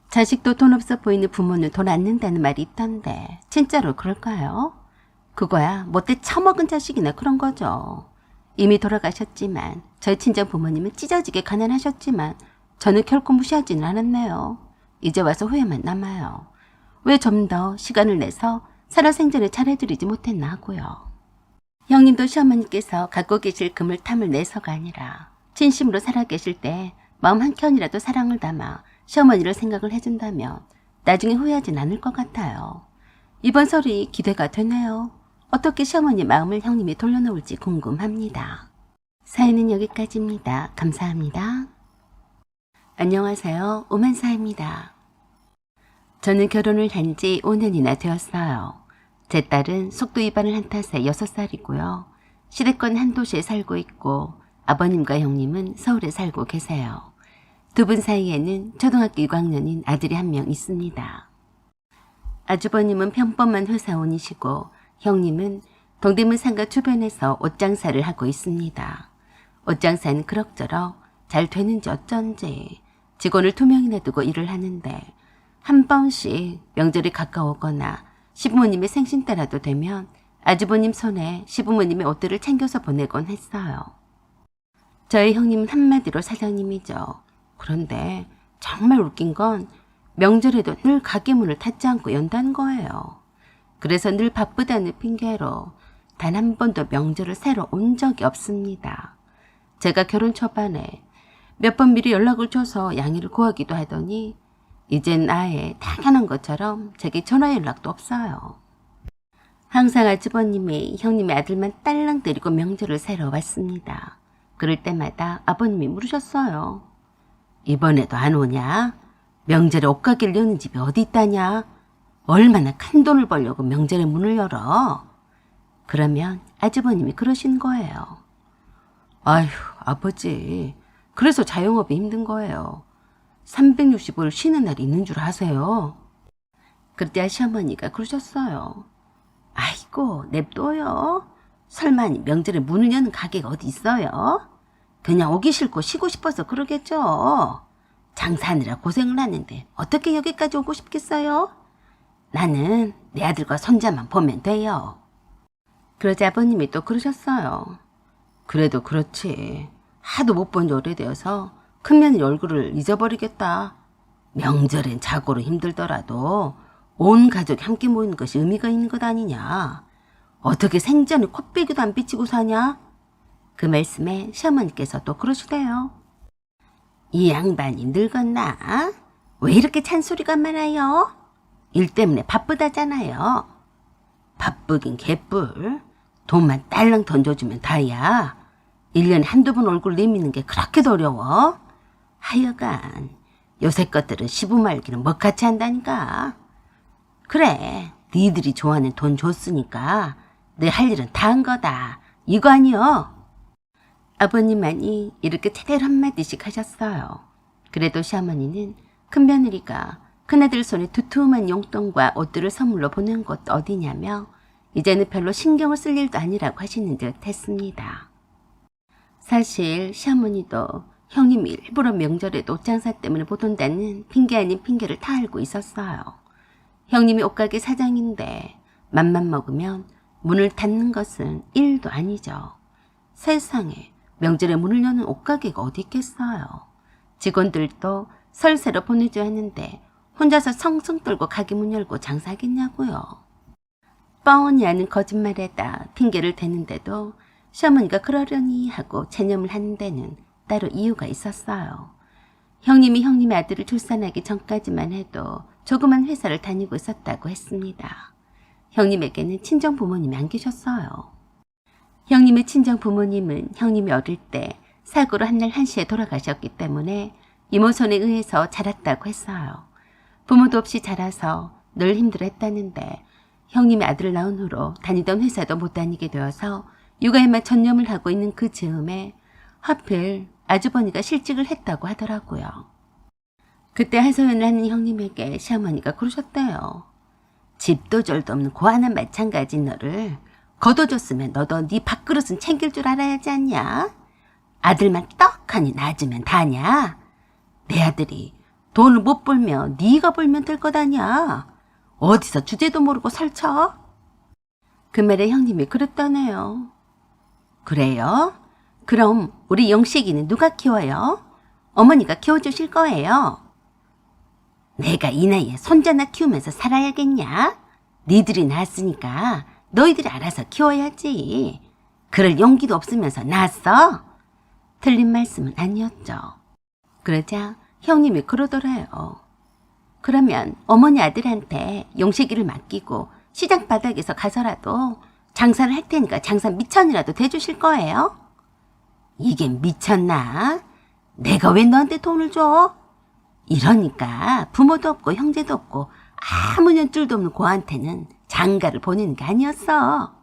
자식도 돈 없어 보이는 부모는 돈 안 낸다는 말이 있던데 진짜로 그럴까요? 그거야 못돼 처먹은 자식이나 그런 거죠. 이미 돌아가셨지만 저희 친정 부모님은 찢어지게 가난하셨지만 저는 결코 무시하지는 않았네요. 이제 와서 후회만 남아요. 왜 좀 더 시간을 내서 살아생전에 잘해드리지 못했나 하고요. 형님도 시어머니께서 갖고 계실 금을 탐을 내서가 아니라 진심으로 살아계실 때 마음 한켠이라도 사랑을 담아 시어머니를 생각을 해준다면 나중에 후회하진 않을 것 같아요. 이번 설이 기대가 되네요. 어떻게 시어머니 마음을 형님이 돌려놓을지 궁금합니다. 사연은 여기까지입니다. 감사합니다. 안녕하세요. 오만사입니다. 저는 결혼을 한 지 5년이나 되었어요. 제 딸은 속도 위반을 한 탓에 6살이고요. 시대권 한 도시에 살고 있고 아버님과 형님은 서울에 살고 계세요. 두 분 사이에는 초등학교 6학년인 아들이 한 명 있습니다. 아주버님은 평범한 회사원이시고 형님은 동대문 상가 주변에서 옷장사를 하고 있습니다. 옷장사는 그럭저럭 잘 되는지 어쩐지 직원을 2명이나 두고 일을 하는데 한 번씩 명절이 가까우거나 시부모님의 생신 때라도 되면 아주버님 손에 시부모님의 옷들을 챙겨서 보내곤 했어요. 저희 형님은 한마디로 사장님이죠. 그런데 정말 웃긴 건 명절에도 늘 가게 문을 닫지 않고 연다는 거예요. 그래서 늘 바쁘다는 핑계로 단 한 번도 명절을 새러 온 적이 없습니다. 제가 결혼 초반에 몇 번 미리 연락을 줘서 양해를 구하기도 하더니 이젠 아예 당연한 것처럼 제게 전화 연락도 없어요. 항상 아주버님이 형님의 아들만 딸랑 데리고 명절을 새러 왔습니다. 그럴 때마다 아버님이 물으셨어요. 이번에도 안 오냐? 명절에 옷가게를 여는 집이 어디 있다냐? 얼마나 큰 돈을 벌려고 명절에 문을 열어? 그러면 아주버님이 그러신 거예요. 아휴 아버지 그래서 자영업이 힘든 거예요. 365일 쉬는 날이 있는 줄 아세요? 그때 시어머니가 그러셨어요. 아이고 냅둬요. 설마 명절에 문을 여는 가게가 어디 있어요? 그냥 오기 싫고 쉬고 싶어서 그러겠죠. 장사하느라 고생을 하는데 어떻게 여기까지 오고 싶겠어요? 나는 내 아들과 손자만 보면 돼요. 그러자 아버님이 또 그러셨어요. 그래도 그렇지. 하도 못 본 지 오래되어서 큰며느리 얼굴을 잊어버리겠다. 명절엔 자고로 힘들더라도 온 가족이 함께 모이는 것이 의미가 있는 것 아니냐. 어떻게 생전에 코빼기도 안 비치고 사냐? 그 말씀에 시어머니께서 또 그러시대요. 이 양반이 늙었나? 왜 이렇게 잔소리가 많아요? 일 때문에 바쁘다잖아요. 바쁘긴 개뿔. 돈만 딸랑 던져주면 다야. 1년에 한두 번 얼굴 내미는 게 그렇게 어려워? 하여간 요새 것들은 시부 말기는 먹같이 한다니까. 그래 니들이 좋아하는 돈 줬으니까 내 할 일은 다 한 거다. 이거 아니여. 아버님만이 이렇게 제대로 한마디씩 하셨어요. 그래도 시어머니는 큰며느리가 큰아들 손에 두툼한 용돈과 옷들을 선물로 보낸 곳 어디냐며 이제는 별로 신경을 쓸 일도 아니라고 하시는 듯 했습니다. 사실 시어머니도 형님이 일부러 명절에도 옷장사 때문에 못 온다는 핑계 아닌 핑계를 다 알고 있었어요. 형님이 옷가게 사장인데 맘만 먹으면 문을 닫는 것은 일도 아니죠. 세상에, 명절에 문을 여는 옷가게가 어디 있겠어요. 직원들도 설 새로 보내줘야 하는데 혼자서 성승 떨고 가게 문 열고 장사하겠냐고요. 뻔히 아는 거짓말에다 핑계를 대는데도 시어머니가 그러려니 하고 체념을 하는 데는 따로 이유가 있었어요. 형님이 형님의 아들을 출산하기 전까지만 해도 조그만 회사를 다니고 있었다고 했습니다. 형님에게는 친정 부모님이 안 계셨어요. 형님의 친정 부모님은 형님이 어릴 때 사고로 한날 한시에 돌아가셨기 때문에 이모 손에 의해서 자랐다고 했어요. 부모도 없이 자라서 늘 힘들어했다는데 형님의 아들을 낳은 후로 다니던 회사도 못 다니게 되어서 육아에만 전념을 하고 있는 그 즈음에 하필 아주버니가 실직을 했다고 하더라고요. 그때 하소연을 하는 형님에게 시어머니가 그러셨대요. 집도 절도 없는 고아나 마찬가지인 너를 거둬줬으면 너도 네 밥그릇은 챙길 줄 알아야지 않냐? 아들만 떡하니 낳아주면 다냐? 내 아들이 돈을 못 벌면 네가 벌면 될 거다냐? 어디서 주제도 모르고 설쳐? 그 말에 형님이 그랬다네요. 그래요? 그럼 우리 영식이는 누가 키워요? 어머니가 키워주실 거예요. 내가 이 나이에 손자나 키우면서 살아야겠냐? 니들이 낳았으니까 너희들이 알아서 키워야지. 그럴 용기도 없으면서 낳았어? 틀린 말씀은 아니었죠. 그러자 형님이 그러더래요. 그러면 어머니 아들한테 용식이를 맡기고 시장 바닥에서 가서라도 장사를 할 테니까 장사 미천이라도 대주실 거예요? 이게 미쳤나? 내가 왜 너한테 돈을 줘? 이러니까 부모도 없고 형제도 없고 아무 연줄도 없는 고한테는 장가를 보내는 게 아니었어.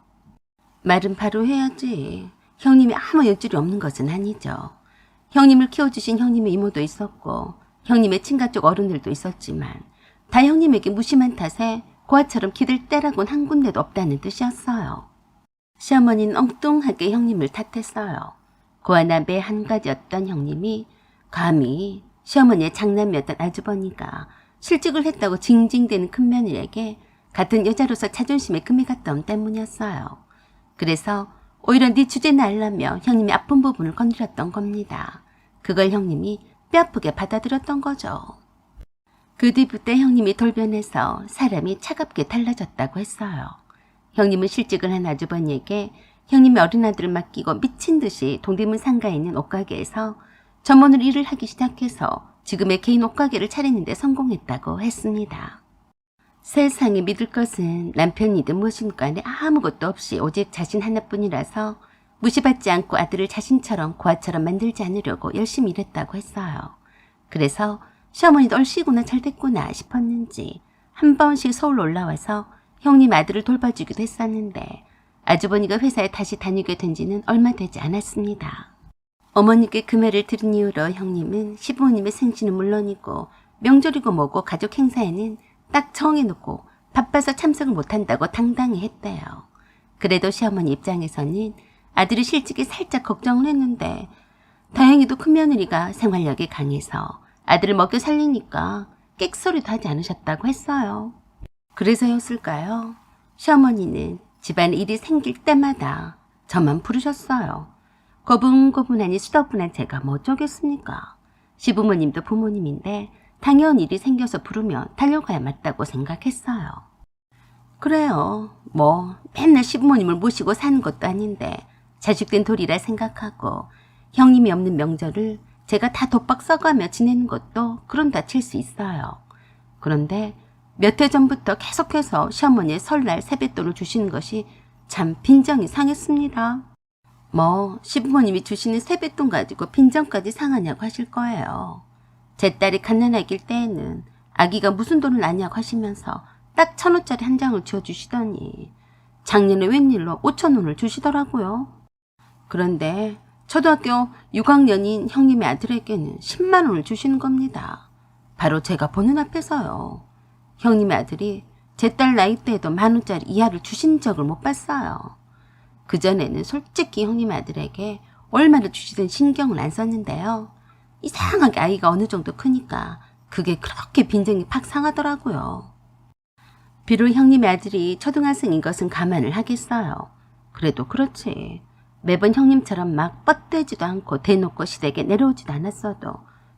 말은 바로 해야지. 형님이 아무 연줄이 없는 것은 아니죠. 형님을 키워주신 형님의 이모도 있었고 형님의 친가 쪽 어른들도 있었지만 다 형님에게 무심한 탓에 고아처럼 기댈 때라곤 한 군데도 없다는 뜻이었어요. 시어머니는 엉뚱하게 형님을 탓했어요. 고아 남매 한 가지였던 형님이 감히 시어머니의 장남이었던 아주버니가 실직을 했다고 징징대는 큰며느리에게 같은 여자로서 자존심에 금이 갔다 온 때문이었어요. 그래서 오히려 네 주제나 알라며 형님이 아픈 부분을 건드렸던 겁니다. 그걸 형님이 뼈아프게 받아들였던 거죠. 그 뒤부터 형님이 돌변해서 사람이 차갑게 달라졌다고 했어요. 형님은 실직을 한 아주버니에게 형님이 어린 아들을 맡기고 미친 듯이 동대문 상가에 있는 옷가게에서 전문으로 일을 하기 시작해서 지금의 개인 옷가게를 차리는 데 성공했다고 했습니다. 세상에 믿을 것은 남편이든 무엇이든 간에 아무것도 없이 오직 자신 하나뿐이라서 무시받지 않고 아들을 자신처럼 고아처럼 만들지 않으려고 열심히 일했다고 했어요. 그래서 시어머니도 얼씨구나 잘됐구나 싶었는지 한 번씩 서울 올라와서 형님 아들을 돌봐주기도 했었는데 아주버니가 회사에 다시 다니게 된 지는 얼마 되지 않았습니다. 어머니께 그 말을 들은 이후로 형님은 시부모님의 생신은 물론이고 명절이고 뭐고 가족 행사에는 딱 정해놓고 바빠서 참석을 못한다고 당당히 했대요. 그래도 시어머니 입장에서는 아들이 실직이 살짝 걱정을 했는데 다행히도 큰며느리가 생활력이 강해서 아들을 먹여 살리니까 끽소리도 하지 않으셨다고 했어요. 그래서였을까요? 시어머니는 집안 일이 생길 때마다 저만 부르셨어요. 거분거분하니 수더분한 제가 뭐 어쩌겠습니까? 시부모님도 부모님인데 당연히 일이 생겨서 부르면 달려가야 맞다고 생각했어요. 그래요. 뭐 맨날 시부모님을 모시고 사는 것도 아닌데 자식된 도리라 생각하고 형님이 없는 명절을 제가 다 독박 써가며 지내는 것도 그런다 칠 수 있어요. 그런데 몇 해 전부터 계속해서 시어머니의 설날 세뱃돈을 주시는 것이 참 빈정이 상했습니다. 뭐 시부모님이 주시는 세뱃돈 가지고 빈정까지 상하냐고 하실 거예요. 제 딸이 갓난아기일 때에는 아기가 무슨 돈을 아냐고 하시면서 딱 1,000원짜리 한 장을 쥐어주시더니 작년에 웬일로 5,000원을 주시더라고요. 그런데 초등학교 6학년인 형님의 아들에게는 10만 원을 주시는 겁니다. 바로 제가 보는 앞에서요. 형님의 아들이 제 딸 나이 때에도 10,000원짜리 이하를 주신 적을 못 봤어요. 그전에는 솔직히 형님 아들에게 얼마나 주시든 신경을 안 썼는데요. 이상하게 아이가 어느 정도 크니까 그게 그렇게 빈정이 팍 상하더라고요. 비록 형님의 아들이 초등학생인 것은 감안을 하겠어요. 그래도 그렇지. 매번 형님처럼 막 뻗대지도 않고 대놓고 시댁에 내려오지도 않았어도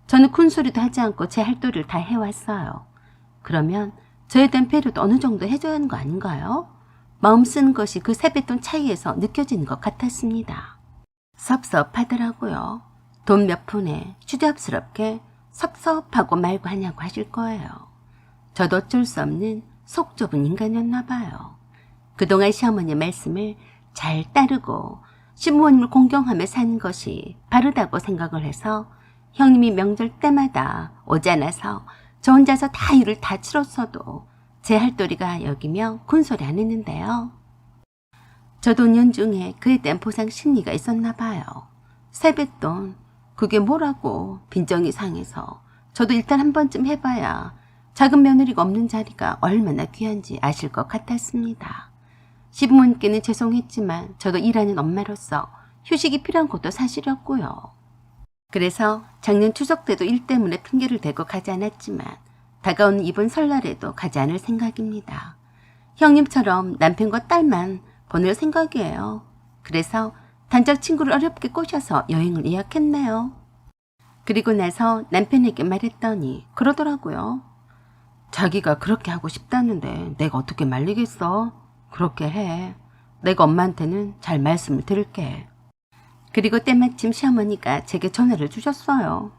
저는 큰 소리도 하지 않고 제 할 도리를 다 해왔어요. 그러면 저에 대한 배려도 어느 정도 해줘야 하는 거 아닌가요? 마음 쓰는 것이 그 세뱃돈 차이에서 느껴지는 것 같았습니다. 섭섭하더라고요. 돈 몇 푼에 추잡스럽게 섭섭하고 말고 하냐고 하실 거예요. 저도 어쩔 수 없는 속 좁은 인간이었나 봐요. 그동안 시어머니 말씀을 잘 따르고 시부모님을 공경하며 사는 것이 바르다고 생각을 해서 형님이 명절 때마다 오지 않아서 저 혼자서 다 일을 다 치렀어도 제 할도리가 여기며 군소리 안 했는데요. 저도 연중에 그에 대한 보상 심리가 있었나 봐요. 세뱃돈, 그게 뭐라고 빈정이 상해서 저도 일단 한 번쯤 해봐야 작은 며느리가 없는 자리가 얼마나 귀한지 아실 것 같았습니다. 시부모님께는 죄송했지만 저도 일하는 엄마로서 휴식이 필요한 것도 사실이었고요. 그래서 작년 추석 때도 일 때문에 핑계를 대고 가지 않았지만 다가오는 이번 설날에도 가지 않을 생각입니다. 형님처럼 남편과 딸만 보낼 생각이에요. 그래서 단짝 친구를 어렵게 꼬셔서 여행을 예약했네요. 그리고 나서 남편에게 말했더니 그러더라고요. 자기가 그렇게 하고 싶다는데 내가 어떻게 말리겠어? 그렇게 해. 내가 엄마한테는 잘 말씀을 드릴게. 그리고 때마침 시어머니가 제게 전화를 주셨어요.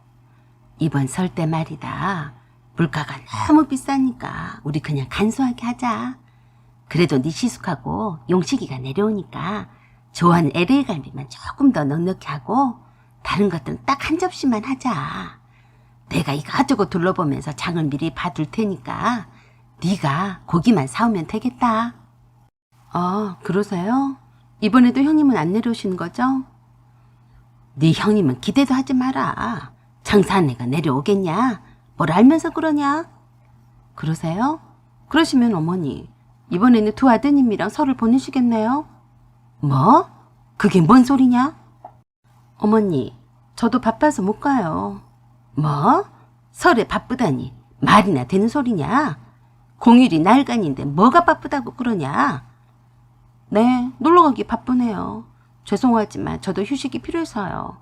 이번 설 때 말이다. 물가가 너무 비싸니까 우리 그냥 간소하게 하자. 그래도 네 시숙하고 용식이가 내려오니까 좋아하는 LA 갈비만 조금 더 넉넉히 하고 다른 것들은 딱 한 접시만 하자. 내가 이것저것 둘러보면서 장을 미리 봐둘 테니까 네가 고기만 사오면 되겠다. 그러세요? 이번에도 형님은 안 내려오시는 거죠? 네 형님은 기대도 하지 마라. 장사한 애가 내려오겠냐? 뭘 알면서 그러냐? 그러세요? 그러시면 어머니, 이번에는 두 아드님이랑 설을 보내시겠네요? 뭐? 그게 뭔 소리냐? 어머니, 저도 바빠서 못 가요. 뭐? 설에 바쁘다니 말이나 되는 소리냐? 공휴일이 날간인데 뭐가 바쁘다고 그러냐? 네, 놀러가기 바쁘네요. 죄송하지만 저도 휴식이 필요해서요.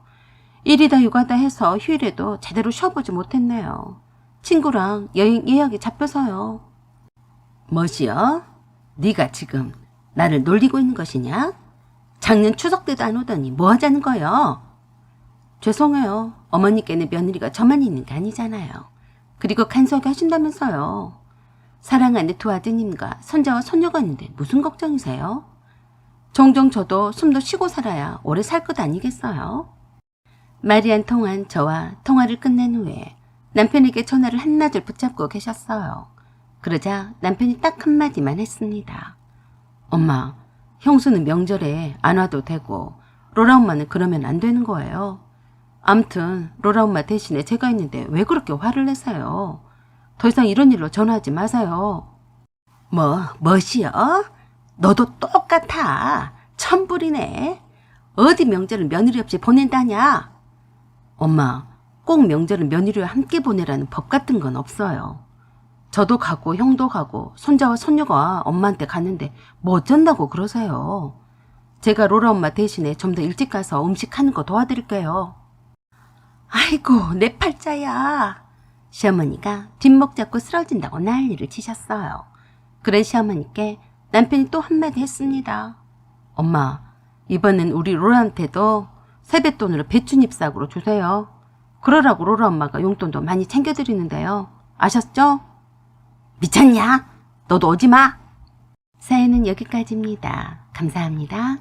일이다 육아다 해서 휴일에도 제대로 쉬어보지 못했네요. 친구랑 여행 예약이 잡혀서요. 뭐시여? 네가 지금 나를 놀리고 있는 것이냐? 작년 추석 때도 안 오더니 뭐 하자는 거요? 죄송해요. 어머니께는 며느리가 저만 있는 게 아니잖아요. 그리고 간소하게 하신다면서요. 사랑하는 두 아드님과 손자와 손녀가 있는데 무슨 걱정이세요? 종종 저도 숨도 쉬고 살아야 오래 살 것 아니겠어요? 말이 안 통한 저와 통화를 끝낸 후에 남편에게 전화를 한나절 붙잡고 계셨어요. 그러자 남편이 딱 한마디만 했습니다. 엄마, 형수는 명절에 안 와도 되고 로라 엄마는 그러면 안 되는 거예요. 암튼 로라 엄마 대신에 제가 있는데 왜 그렇게 화를 내세요? 더 이상 이런 일로 전화하지 마세요. 뭐시여? 너도 똑같아. 천불이네. 어디 명절을 며느리 없이 보낸다냐? 엄마, 꼭 명절을 며느리와 함께 보내라는 법 같은 건 없어요. 저도 가고 형도 가고 손자와 손녀가 엄마한테 갔는데 뭐 어쩐다고 그러세요. 제가 로라 엄마 대신에 좀 더 일찍 가서 음식 하는 거 도와드릴게요. 아이고, 내 팔자야. 시어머니가 뒷목 잡고 쓰러진다고 난리를 치셨어요. 그런 시어머니께 남편이 또 한마디 했습니다. 엄마, 이번엔 우리 로라한테도 세뱃돈으로 배추잎 싹으로 주세요. 그러라고 로라 엄마가 용돈도 많이 챙겨드리는데요. 아셨죠? 미쳤냐? 너도 오지 마. 사연은 여기까지입니다. 감사합니다.